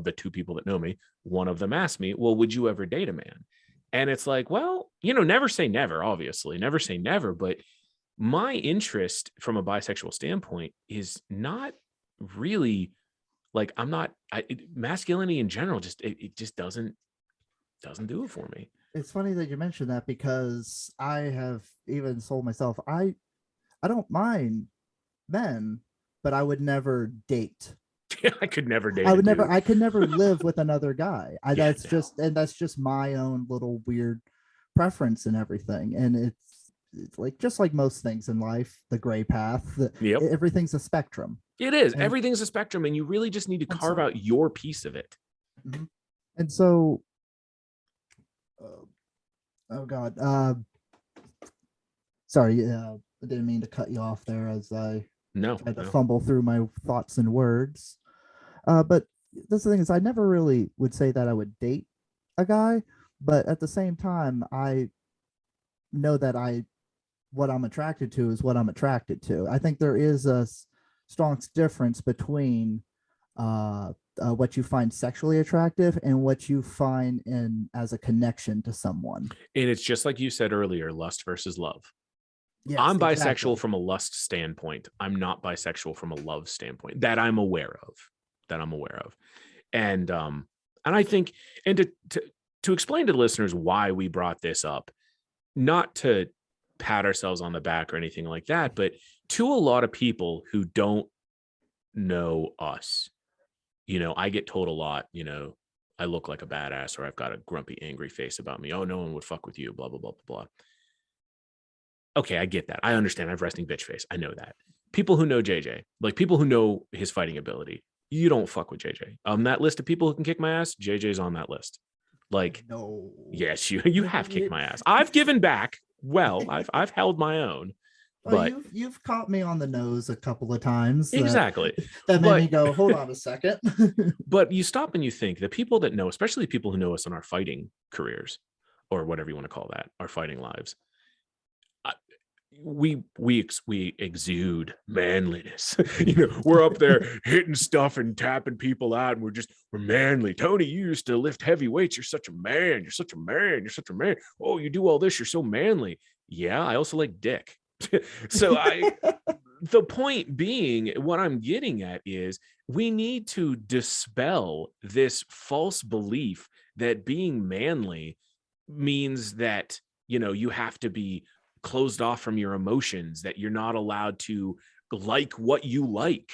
the two people that know me, one of them asked me, well, would you ever date a man? And it's like, well, never say never, obviously, never say never. But my interest from a bisexual standpoint is not really like, masculinity in general, it just doesn't do it for me. It's funny that you mentioned that, because I have even sold myself. I don't mind men, but I would never date. I could never date a dude. I could never live with another guy. Yeah, no. That's just my own little weird preference and everything. And it's like, just like most things in life, the gray path, Yep. everything's a spectrum. It is. And Everything's a spectrum, and you really just need to and carve so out your piece of it. mhm. and so uh, oh god, sorry, I didn't mean to cut you off there as I No, tried to no. fumble through my thoughts and words. But that's the thing, is I never really would say that I would date a guy, but at the same time, I know that I what I'm attracted to is what I'm attracted to. I think there is a strong difference between what you find sexually attractive and what you find in as a connection to someone. And it's just like you said earlier, lust versus love. Yes, I'm bisexual exactly. from a lust standpoint. I'm not bisexual from a love standpoint that I'm aware of. And I think, and to explain to the listeners why we brought this up, not to pat ourselves on the back or anything like that, but to a lot of people who don't know us, I get told a lot, I look like a badass, or I've got a grumpy, angry face about me. Oh, no one would fuck with you, blah, blah, blah, blah, blah. Okay, I get that. I understand. I have resting bitch face. I know that. People who know JJ, like people who know his fighting ability, you don't fuck with JJ. On that list of people who can kick my ass, JJ's on that list. Like, No. yes, you have kicked my ass. I've given back. Well, I've held my own, Well, but you've caught me on the nose a couple of times exactly. that made But me go, hold on a second. but you stop and you think the people that know, especially people who know us in our fighting careers, or whatever you want to call that, our fighting lives, we exude manliness. We're up there hitting stuff and tapping people out, and we're manly. Tony, you used to lift heavy weights. You're such a man. You're such a man. You're such a man. Oh, you do all this. You're so manly. Yeah, I also like dick. So the point being, what I'm getting at is we need to dispel this false belief that being manly means that, you have to be closed off from your emotions, that you're not allowed to like what you like.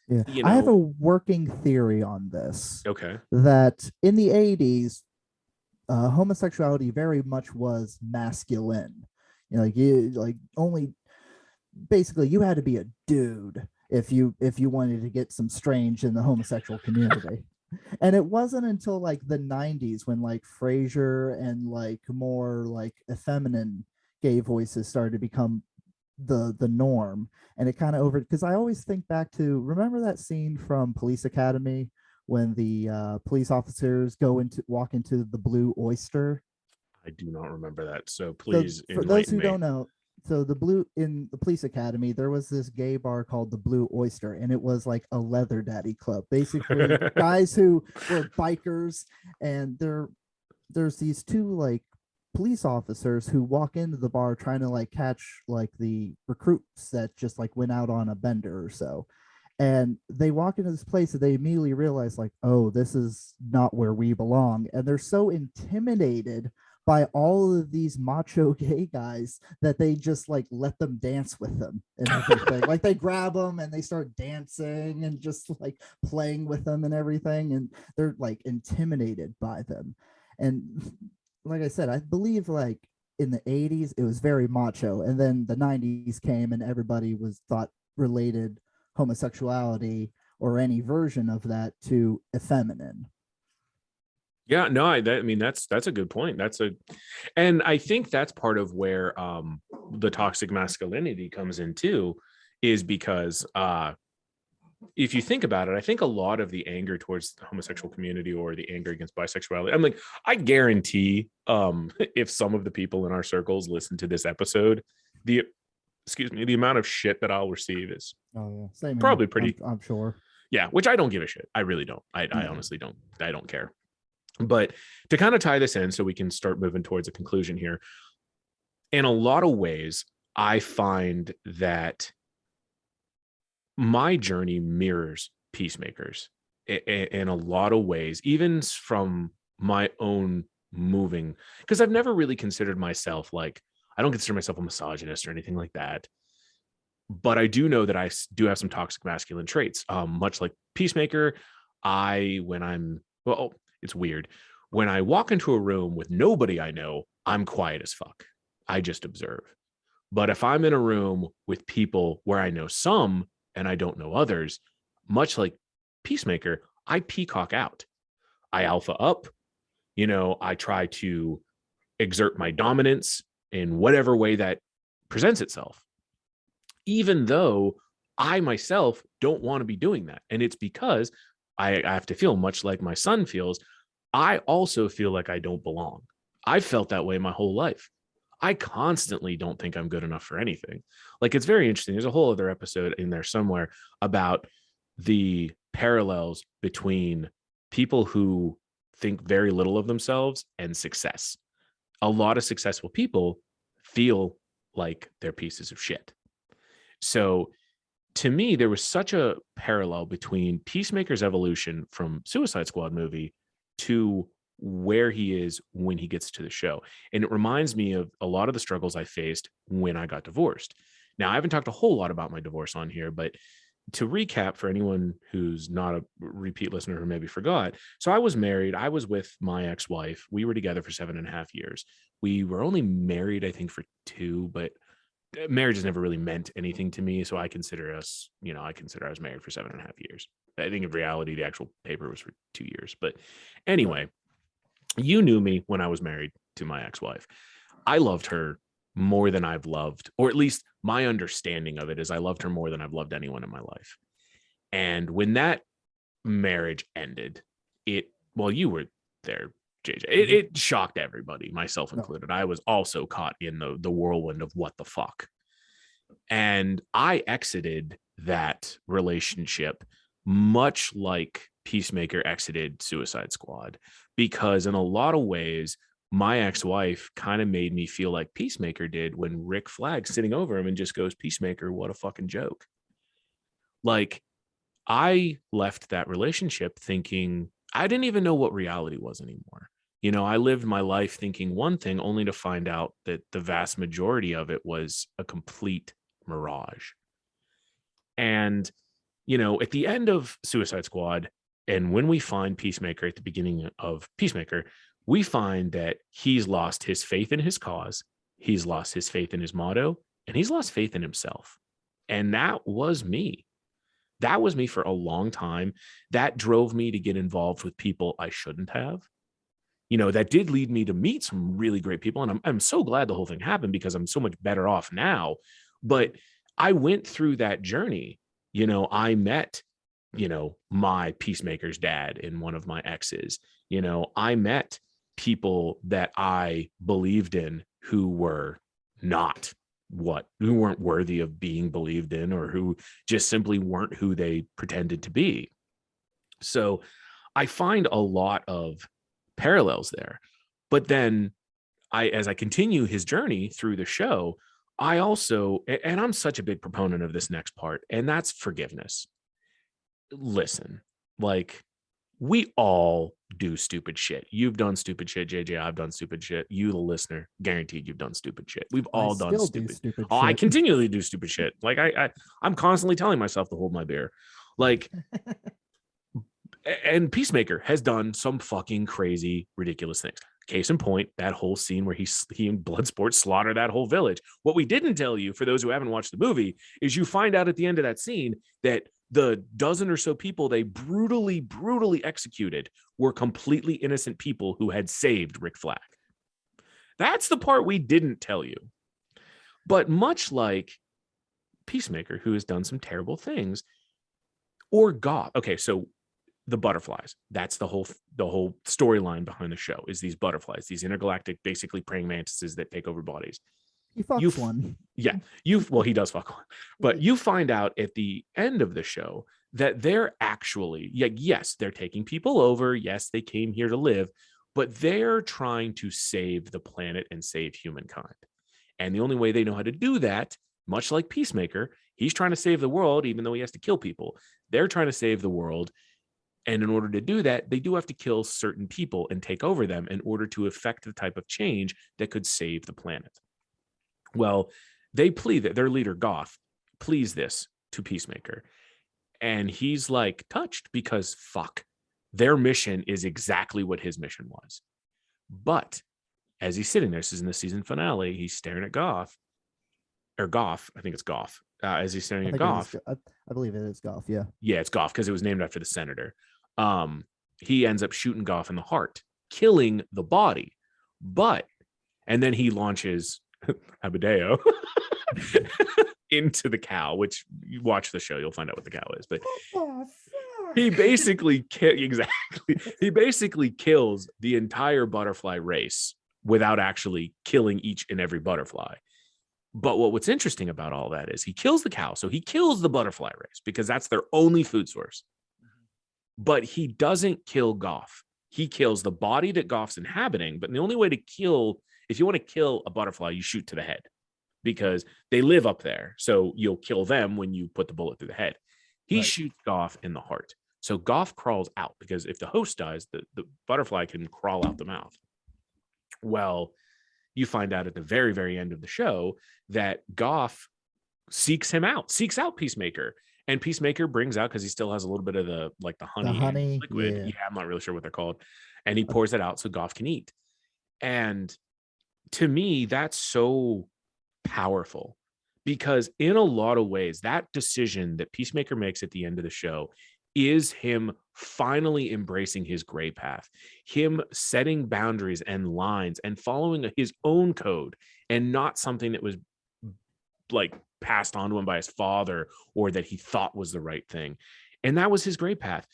Yeah. you I have know. a working theory on this Okay. that in the 80s, homosexuality very much was masculine. You like only basically you had to be a dude if you wanted to get some strange in the homosexual community. And it wasn't until like the 90s when like Frasier and like more like effeminate gay voices started to become the norm. And it kind of over because I always think back to remember that scene from Police Academy when the police officers go into walk into the Blue Oyster. I do not remember that, so So please for those enlighten who me. don't know, so the blue in the police academy, there was this gay bar called the Blue Oyster, and it was like a leather daddy club. Basically, guys who were bikers, and there's these two like police officers who walk into the bar trying to like catch like the recruits that just like went out on a bender or so. And they walk into this place and they immediately realize like, oh, this is not where we belong. And they're so intimidated by all of these macho gay guys that they just like let them dance with them and everything. Like they grab them and they start dancing and just like playing with them and everything. And they're like intimidated by them. And like I said, I believe like in the 80s it was very macho. And then the 90s came and everybody was thought related homosexuality or any version of that to effeminate. Yeah, no, I mean that's a good point. And I think that's part of where the toxic masculinity comes in too, is because if you think about it, I think a lot of the anger towards the homosexual community or the anger against bisexuality, I'm like, I guarantee if some of the people in our circles listen to this episode, the excuse me, the amount of shit that I'll receive is Oh yeah, same here. probably pretty, I'm sure. yeah, which I don't give a shit. I really don't. I No. honestly don't. I don't care. But to kind of tie this in so we can start moving towards a conclusion here, in a lot of ways, I find that my journey mirrors Peacemaker's in a lot of ways, even from my own moving, because I've never really considered myself like, I don't consider myself a misogynist or anything like that. But I do know that I do have some toxic masculine traits, much like Peacemaker. When I'm, well, it's weird. When I walk into a room with nobody I know, I'm quiet as fuck. I just observe. But if I'm in a room with people where I know some and I don't know others, much like Peacemaker, I peacock out. I alpha up. I try to exert my dominance in whatever way that presents itself, even though I myself don't want to be doing that. And it's because I have to feel much like my son feels. I also feel like I don't belong. I've felt that way my whole life. I constantly don't think I'm good enough for anything. Like, it's very interesting. There's a whole other episode in there somewhere about the parallels between people who think very little of themselves and success. A lot of successful people feel like they're pieces of shit. So to me, there was such a parallel between Peacemaker's evolution from Suicide Squad movie to where he is when he gets to the show. And it reminds me of a lot of the struggles I faced when I got divorced. Now, I haven't talked a whole lot about my divorce on here, but to recap for anyone who's not a repeat listener who maybe forgot. So I was married. I was with my ex-wife. We were together for 7.5 years. We were only married, I think, for 2, but marriage has never really meant anything to me. So I consider I was married for 7.5 years. I think in reality, the actual paper was for 2 years. But anyway, you knew me when I was married to my ex-wife. I loved her more than I've loved, or at least my understanding of it is I loved her more than I've loved anyone in my life. And when that marriage ended, well, you were there, JJ. It shocked everybody, myself included. I was also caught in the whirlwind of what the fuck. And I exited that relationship much like Peacemaker exited Suicide Squad, because in a lot of ways, my ex-wife kind of made me feel like Peacemaker did when Rick Flag's sitting over him and just goes, "Peacemaker, what a fucking joke." Like, I left that relationship thinking I didn't even know what reality was anymore. I lived my life thinking one thing only to find out that the vast majority of it was a complete mirage. And at the end of Suicide Squad, and when we find Peacemaker at the beginning of Peacemaker, we find that he's lost his faith in his cause, he's lost his faith in his motto, and he's lost faith in himself. And that was me. That was me for a long time. That drove me to get involved with people I shouldn't have. That did lead me to meet some really great people. And I'm so glad the whole thing happened because I'm so much better off now. But I went through that journey. I met, my Peacemaker's dad in one of my exes. I met people that I believed in who were not who weren't worthy of being believed in, or who just simply weren't who they pretended to be. So I find a lot of parallels there. But then as I continue his journey through the show, I also, and I'm such a big proponent of this next part, and that's forgiveness. Listen, like, we all do stupid shit. You've done stupid shit, JJ. I've done stupid shit. You, the listener, guaranteed you've done stupid shit. We've all done stupid shit. I continually do stupid shit. Like, I'm constantly telling myself to hold my beer. Like, and Peacemaker has done some fucking crazy, ridiculous things. Case in point, that whole scene where he and Bloodsport slaughter that whole village. What we didn't tell you, for those who haven't watched the movie, is you find out at the end of that scene that the dozen or so people they brutally executed were completely innocent people who had saved Rick Flag. That's the part we didn't tell you. But much like Peacemaker, who has done some terrible things, or Goth. Okay, so the butterflies, that's the whole storyline behind the show, is these butterflies, these intergalactic, basically praying mantises that take over bodies. He fucks one. Yeah, he does fuck one. But you find out at the end of the show that they're actually, yes, they're taking people over. Yes, they came here to live, but they're trying to save the planet and save humankind. And the only way they know how to do that, much like Peacemaker, he's trying to save the world, even though he has to kill people. They're trying to save the world. And in order to do that, they do have to kill certain people and take over them in order to effect the type of change that could save the planet. Well, they plead that their leader, Goth, pleads this to Peacemaker. And he's like touched because fuck, their mission is exactly what his mission was. But as he's sitting there, this is in the season finale, he's staring at Goth. I think it's Goth. As he's staring at Goth. I believe it is Goth, yeah. Yeah, it's Goth because it was named after the senator. He ends up shooting Goth in the heart, killing the body. And then he launches Abadeo into the cow, which you watch the show, you'll find out what the cow is. But he basically kills the entire butterfly race without actually killing each and every butterfly. But what's interesting about all that is he kills the cow. So he kills the butterfly race because that's their only food source. But he doesn't kill Goth. He kills the body that Goth's inhabiting. But the only way to kill, if you want to kill a butterfly, you shoot to the head because they live up there. So you'll kill them when you put the bullet through the head. He shoots Goth in the heart. So Goth crawls out because if the host dies, the butterfly can crawl out the mouth. Well, you find out at the very, very end of the show that Goth seeks out Peacemaker. And Peacemaker brings out, because he still has a little bit of the honey liquid. Yeah, I'm not really sure what they're called. And he pours it out so Goth can eat. And to me, that's so powerful because in a lot of ways, that decision that Peacemaker makes at the end of the show is him finally embracing his gray path, him setting boundaries and lines and following his own code and not something that was like passed on to him by his father or that he thought was the right thing. And that was his gray path,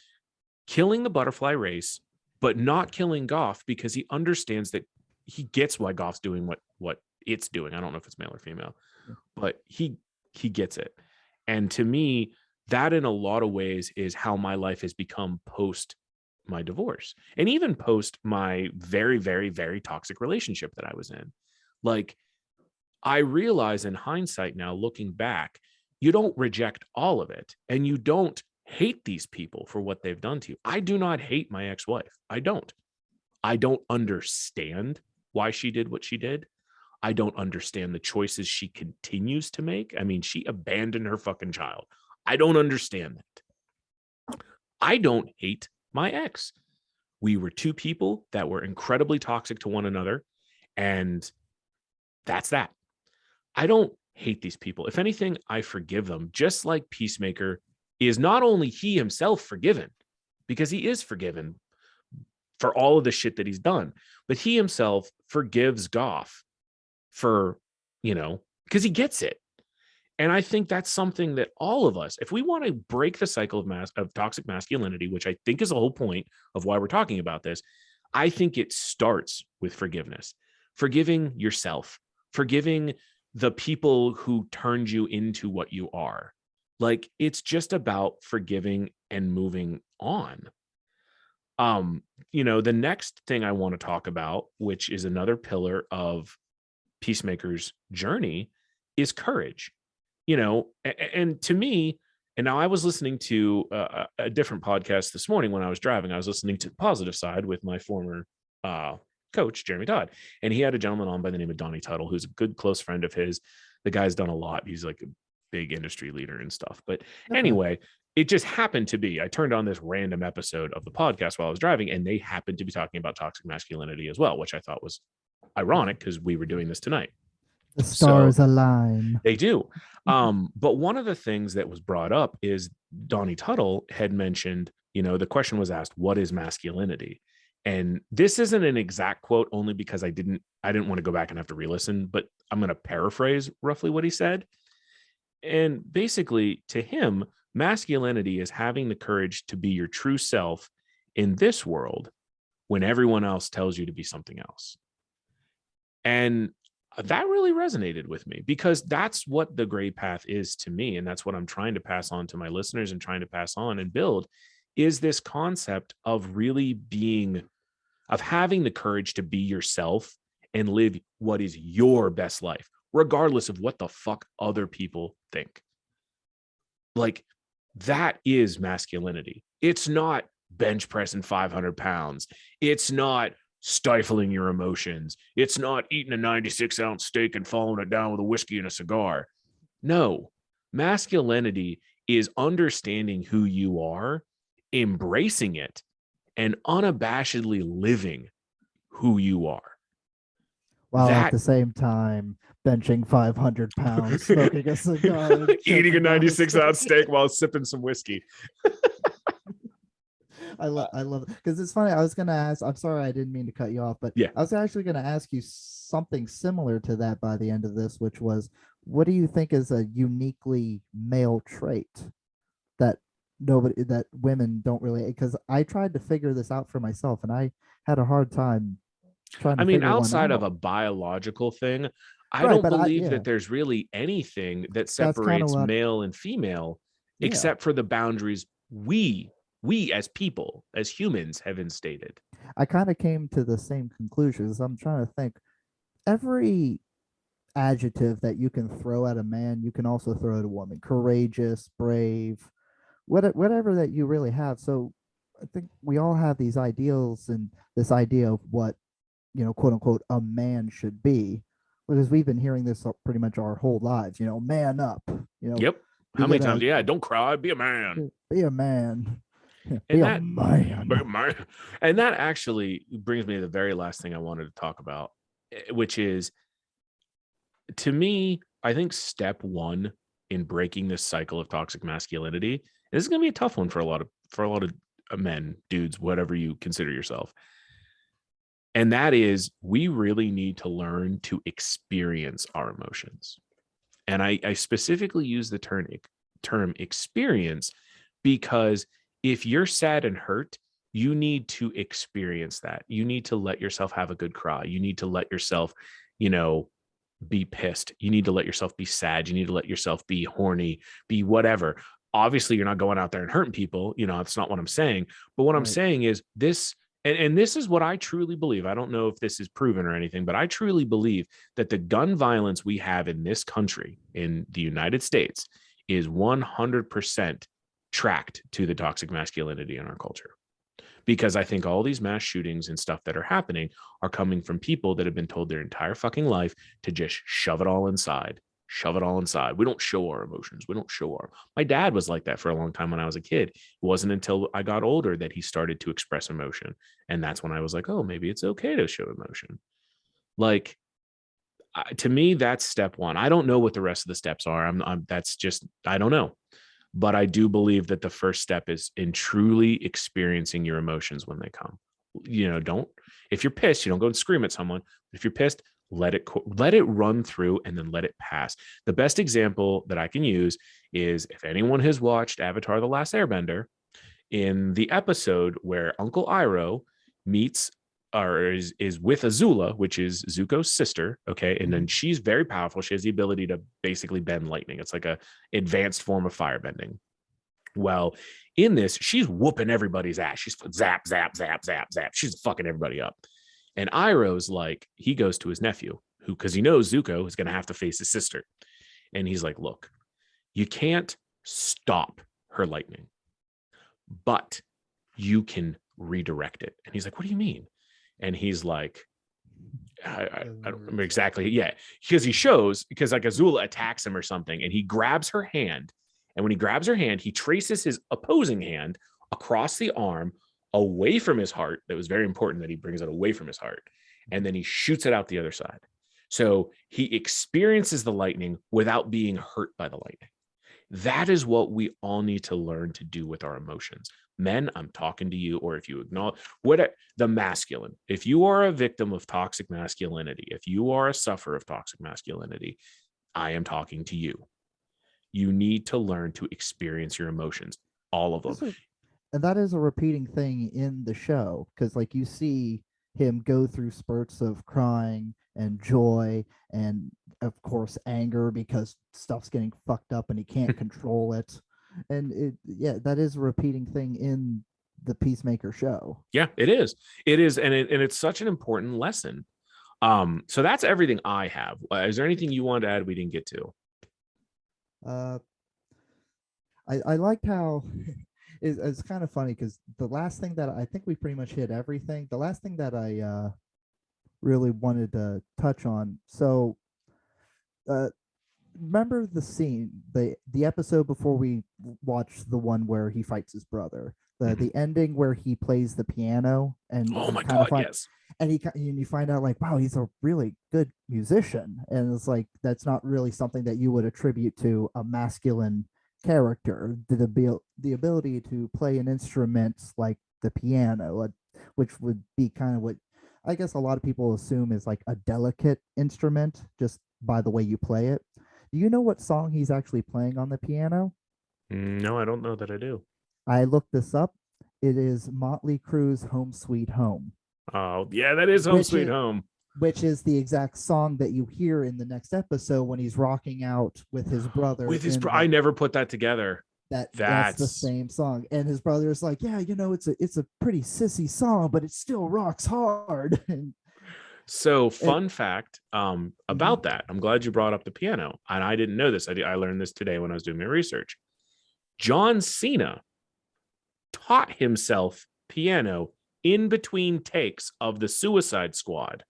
killing the butterfly race, but not killing Goth because he understands that he gets why Goth's doing what it's doing. I don't know if it's male or female, but he gets it. And to me, that in a lot of ways is how my life has become post my divorce and even post my very, very, very toxic relationship that I was in. Like, I realize in hindsight now, looking back, you don't reject all of it and you don't hate these people for what they've done to you. I do not hate my ex-wife. I don't understand why she did what she did. I don't understand the choices she continues to make. I mean, she abandoned her fucking child. I don't understand that. I don't hate my ex. We were two people that were incredibly toxic to one another, and that's that. I don't hate these people. If anything, I forgive them, just like Peacemaker is not only he himself forgiven, because he is forgiven for all of the shit that he's done, but he himself forgives Goff for, because he gets it. And I think that's something that all of us, if we want to break the cycle of toxic masculinity, which I think is the whole point of why we're talking about this, I think it starts with forgiveness, forgiving yourself, forgiving the people who turned you into what you are. Like, it's just about forgiving and moving on. The next thing I want to talk about, which is another pillar of Peacemaker's journey, is courage. And to me, and now I was listening to a different podcast this morning when I was driving. I was listening to the Positive Side with my former coach, Jeremy Todd, and he had a gentleman on by the name of Donnie Tuttle, who's a good close friend of his. The guy's done a lot. He's like a big industry leader and stuff. But anyway, it just happened to be, I turned on this random episode of the podcast while I was driving, and they happened to be talking about toxic masculinity as well, which I thought was ironic because we were doing this tonight. The stars align. They do. But one of the things that was brought up is Donnie Tuttle had mentioned, the question was asked, what is masculinity? And this isn't an exact quote, only because I didn't want to go back and have to re-listen, but I'm going to paraphrase roughly what he said. And basically, to him, masculinity is having the courage to be your true self in this world when everyone else tells you to be something else. And that really resonated with me, because that's what the gray path is to me. And that's what I'm trying to pass on to my listeners and trying to pass on and build, is this concept of really having the courage to be yourself and live what is your best life, regardless of what the fuck other people think. Like, that is masculinity. It's not bench pressing 500 pounds. It's not stifling your emotions. It's not eating a 96-ounce steak and following it down with a whiskey and a cigar. No, masculinity is understanding who you are, embracing it, and unabashedly living who you are. While at the same time benching 500 pounds, smoking a cigar, eating a 96-ounce steak while sipping some whiskey. I love it, because it's funny. I was gonna ask. I'm sorry, I didn't mean to cut you off, but yeah, I was actually gonna ask you something similar to that by the end of this, which was, what do you think is a uniquely male trait that women don't really? Because I tried to figure this out for myself, and I had a hard time trying to. I mean, outside of a biological thing, I don't believe that there's really anything that separates male and female, except for the boundaries we as people, as humans, have instated. I kind of came to the same conclusions. I'm trying to think. Every adjective that you can throw at a man, you can also throw at a woman. Courageous, brave, whatever that you really have. So I think we all have these ideals and this idea of what, quote unquote, a man should be, because we've been hearing this pretty much our whole lives. Man up. Yep. How many times? Yeah, don't cry. Be a man. Be a man. And that actually brings me to the very last thing I wanted to talk about, which is, to me, I think step one in breaking this cycle of toxic masculinity, this is going to be a tough one for a lot of men, dudes, whatever you consider yourself. And that is, we really need to learn to experience our emotions. And I specifically use the term experience, because if you're sad and hurt, you need to experience that. You need to let yourself have a good cry. You need to let yourself, be pissed. You need to let yourself be sad. You need to let yourself be horny, be whatever. Obviously, you're not going out there and hurting people. That's not what I'm saying. But what I'm saying is this, and this is what I truly believe. I don't know if this is proven or anything, but I truly believe that the gun violence we have in this country, in the United States, is 100% tracked to the toxic masculinity in our culture. Because I think all these mass shootings and stuff that are happening are coming from people that have been told their entire fucking life to just shove it all inside, shove it all inside. We don't show our emotions. We don't show our. My dad was like that for a long time when I was a kid. It wasn't until I got older that he started to express emotion. And that's when I was like, oh, maybe it's okay to show emotion. Like, to me, that's step one. I don't know what the rest of the steps are. That's just, I don't know. But I do believe that the first step is in truly experiencing your emotions when they come. Don't, if you're pissed, you don't go and scream at someone. If you're pissed, let it run through and then let it pass. The best example that I can use is if anyone has watched Avatar: The Last Airbender, in the episode where Uncle Iroh meets or is with Azula, which is Zuko's sister. Okay. And then she's very powerful. She has the ability to basically bend lightning. It's like a advanced form of firebending. Well, in this, she's whooping everybody's ass. She's zap, zap, zap, zap, zap. She's fucking everybody up. And Iroh's like, he goes to his nephew, because he knows Zuko is going to have to face his sister. And he's like, look, you can't stop her lightning, but you can redirect it. And he's like, what do you mean? And he's like, I don't remember exactly. Yeah, because like Azula attacks him or something, and he grabs her hand. And when he grabs her hand, he traces his opposing hand across the arm away from his heart. That was very important that he brings it away from his heart. And then he shoots it out the other side. So he experiences the lightning without being hurt by the lightning. That is what we all need to learn to do with our emotions. Men, I'm talking to you, or if you acknowledge the masculine, if you are a victim of toxic masculinity, if you are a sufferer of toxic masculinity, I am talking to you. You need to learn to experience your emotions, all of them. And that is a repeating thing in the show, because like you see him go through spurts of crying and joy and of course anger because stuff's getting fucked up and he can't control it. And that is a repeating thing in the Peacemaker show. Yeah, it is. And it's such an important lesson. So that's everything I have. Is there anything you wanted to add we didn't get to? I liked how it's kind of funny, because the last thing that I think we pretty much hit everything. The last thing that I really wanted to touch on. So, remember the scene, the episode before we watched the one where he fights his brother, the ending where he plays the piano, and oh my god, yes. And you find out like, wow, he's a really good musician, and it's like that's not really something that you would attribute to a masculine character, the ability to play an instrument like the piano, which would be kind of what I guess a lot of people assume is like a delicate instrument just by the way you play it. Do you know what song he's actually playing on the piano? No, I don't know that I do. I looked this up. It is Motley Crue's Home Sweet Home. Oh, yeah, that is Home Sweet Home. Which is the exact song that you hear in the next episode when he's rocking out with his brother. I never put that together. That's the same song. And his brother is like, yeah, it's a pretty sissy song, but it still rocks hard. So fun fact about that. I'm glad you brought up the piano. And I didn't know this. I learned this today when I was doing my research. John Cena taught himself piano in between takes of the Suicide Squad.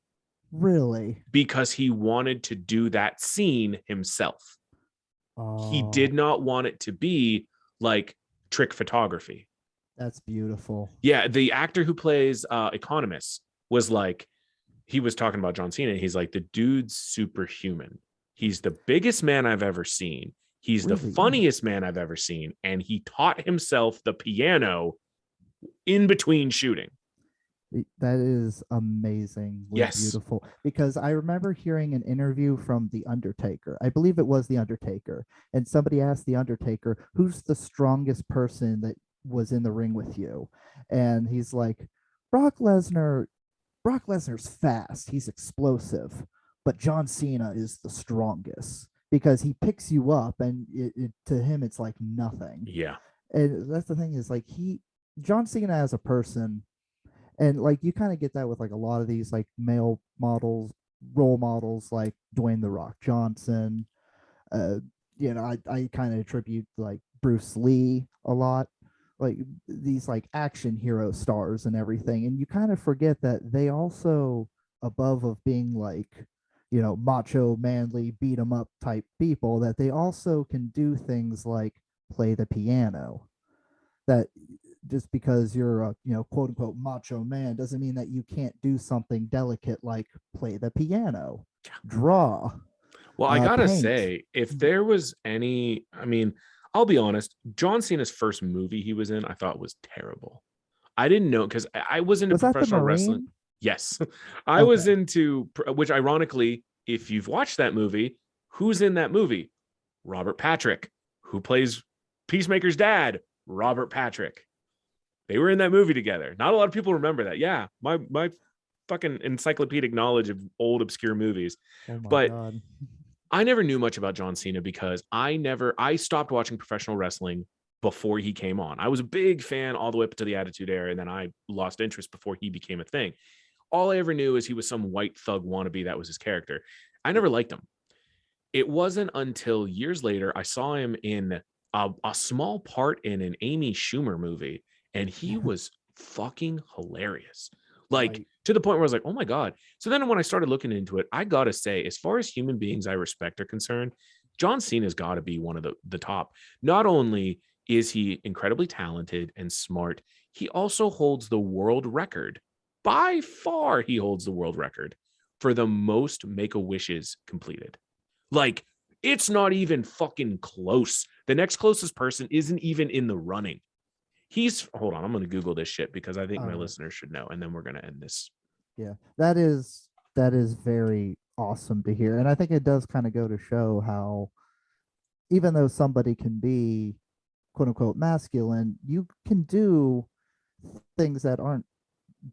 Really? Because he wanted to do that scene himself. He did not want it to be like trick photography. That's beautiful. Yeah, the actor who plays Economist was like, he was talking about John Cena. He's like, the dude's superhuman. He's the biggest man I've ever seen. He's really? The funniest man I've ever seen. And he taught himself the piano in between shooting. That is amazing. Yes. Beautiful. Because I remember hearing an interview from The Undertaker. I believe it was The Undertaker. And somebody asked The Undertaker, who's the strongest person that was in the ring with you? And he's like, Brock Lesnar. Brock Lesnar's fast. He's explosive. But John Cena is the strongest because he picks you up, and to him, it's like nothing. Yeah. And that's the thing is like John Cena as a person, and like you kind of get that with like a lot of these like male models, role models like Dwayne The Rock Johnson. I kind of attribute like Bruce Lee a lot, like these like action hero stars and everything. And you kind of forget that they also, above of being like macho, manly, beat 'em up type people, that they also can do things like play the piano. That just because you're a, quote unquote macho man doesn't mean that you can't do something delicate like play the piano, draw, Well, I gotta paint. say, if there was any, I mean, I'll be honest, John Cena's first movie he was in, I thought was terrible. I didn't know because I was into Was that the professional wrestling. Marine? Yes, I was Okay. into, which ironically, if you've watched that movie, who's in that movie? Robert Patrick, who plays Peacemaker's dad, Robert Patrick. They were in that movie together. Not a lot of people remember that. Yeah, my fucking encyclopedic knowledge of old obscure movies. Oh my But God. I never knew much about John Cena because I stopped watching professional wrestling before he came on. I was a big fan all the way up to the Attitude Era, and then I lost interest before he became a thing. All I ever knew is he was some white thug wannabe. That was his character. I never liked him. It wasn't until years later I saw him in a small part in an Amy Schumer movie, and he was fucking hilarious. Like Right. to the point where I was like, oh my God. So then when I started looking into it, I gotta say, as far as human beings I respect are concerned, John Cena's got to be one of the top. Not only is he incredibly talented and smart, he also holds the world record. By far, he holds the world record for the most Make-A-Wishes completed. Like, it's not even fucking close. The next closest person isn't even in the running. Hold on, I'm going to Google this shit because I think All my right. listeners should know. And then we're going to end this. Yeah. That is very awesome to hear. And I think it does kind of go to show how, even though somebody can be quote unquote masculine, you can do things that aren't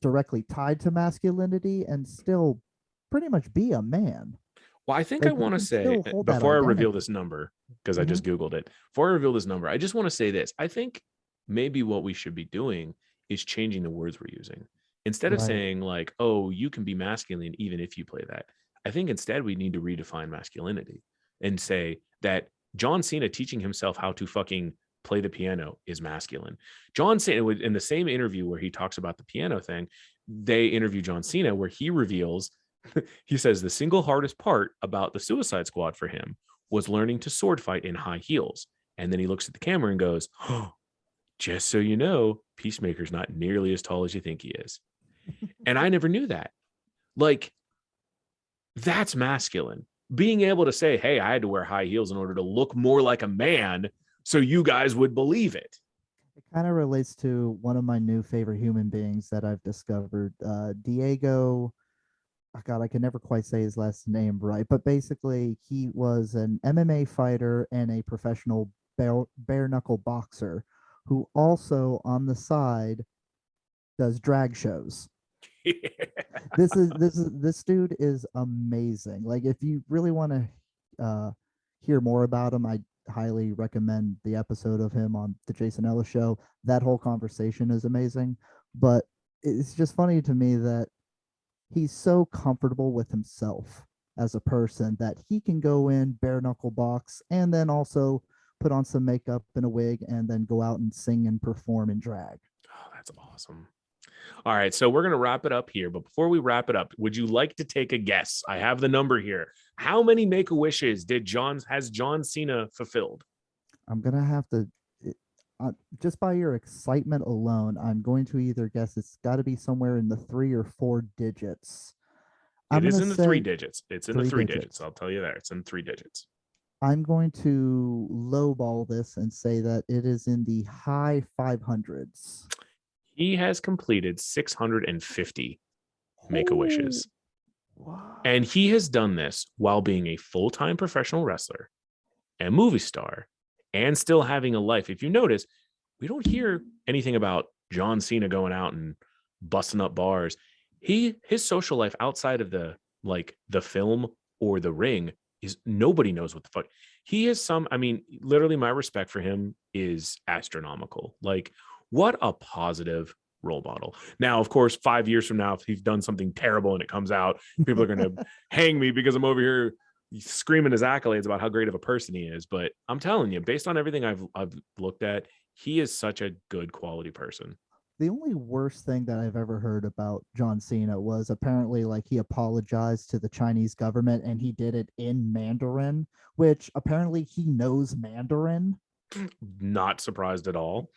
directly tied to masculinity and still pretty much be a man. Well, I think I Like you want to can say, still hold that before I reveal identity. this number, because I Hmm. just Googled it, before I reveal this number, I just want to say this. I think maybe what we should be doing is changing the words we're using. Instead of Right. saying, like, oh, you can be masculine even if you play that, I think instead we need to redefine masculinity and say that John Cena teaching himself how to fucking play the piano is masculine. John Cena, in the same interview where he talks about the piano thing, they interview John Cena where he reveals he says the single hardest part about the Suicide Squad for him was learning to sword fight in high heels. And then he looks at the camera and goes, oh, just so you know, Peacemaker's not nearly as tall as you think he is. And I never knew that. Like, that's masculine. Being able to say, hey, I had to wear high heels in order to look more like a man so you guys would believe it. It kind of relates to one of my new favorite human beings that I've discovered, Diego. Oh God, I can never quite say his last name right, but basically, he was an MMA fighter and a professional bare knuckle boxer who also, on the side, does drag shows. This dude is amazing. Like, if you really want to hear more about him, I highly recommend the episode of him on the Jason Ellis show. That whole conversation is amazing. But it's just funny to me that he's so comfortable with himself as a person that he can go in bare knuckle box and then also put on some makeup and a wig and then go out and sing and perform in drag. Oh, that's awesome. All right, so we're going to wrap it up here. But before we wrap it up, would you like to take a guess? I have the number here. How many Make-A-Wishes has John Cena fulfilled? I'm gonna have to, just by your excitement alone, I'm going to either guess it's got to be somewhere in the 3 or 4 digits. I'm It is gonna in the three say digits. It's in the three three digits. digits. I'll tell you that. It's in 3 digits. I'm going to lowball this and say that it is in the high 500s. He has completed 650 Oh, Make-A-Wishes. wow. And he has done this while being a full-time professional wrestler, a movie star, and still having a life. If you notice, we don't hear anything about John Cena going out and busting up bars. His social life outside of the film or the ring is nobody knows what the fuck. He is I mean, literally my respect for him is astronomical. Like, what a positive role model. Now, of course, 5 years from now, if he's done something terrible and it comes out, people are going to hang me because I'm over here screaming his accolades about how great of a person he is. But I'm telling you, based on everything I've looked at, he is such a good quality person. The only worst thing that I've ever heard about John Cena was apparently like he apologized to the Chinese government and he did it in Mandarin, which apparently he knows Mandarin. Not surprised at all.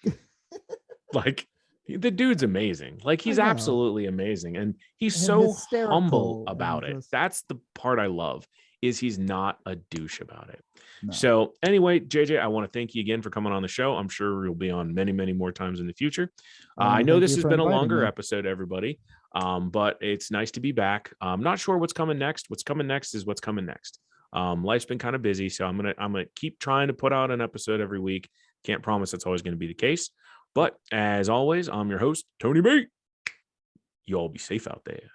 Like, the dude's amazing. Like, he's I know. absolutely amazing, and he's And so humble hysterical and about it. just That's the part I love, is he's not a douche about it. no. So anyway, JJ, I want to thank you again for coming on the show. I'm sure you'll be on many, many more times in the future. I know Thank this you has for been a inviting longer me. episode, everybody, but it's nice to be back. I'm not sure what's coming next. What's coming next is what's coming next. Life's been kind of busy, so I'm gonna keep trying to put out an episode every week. Can't promise that's always going to be the case, but as always, I'm your host, Tony B. You all be safe out there.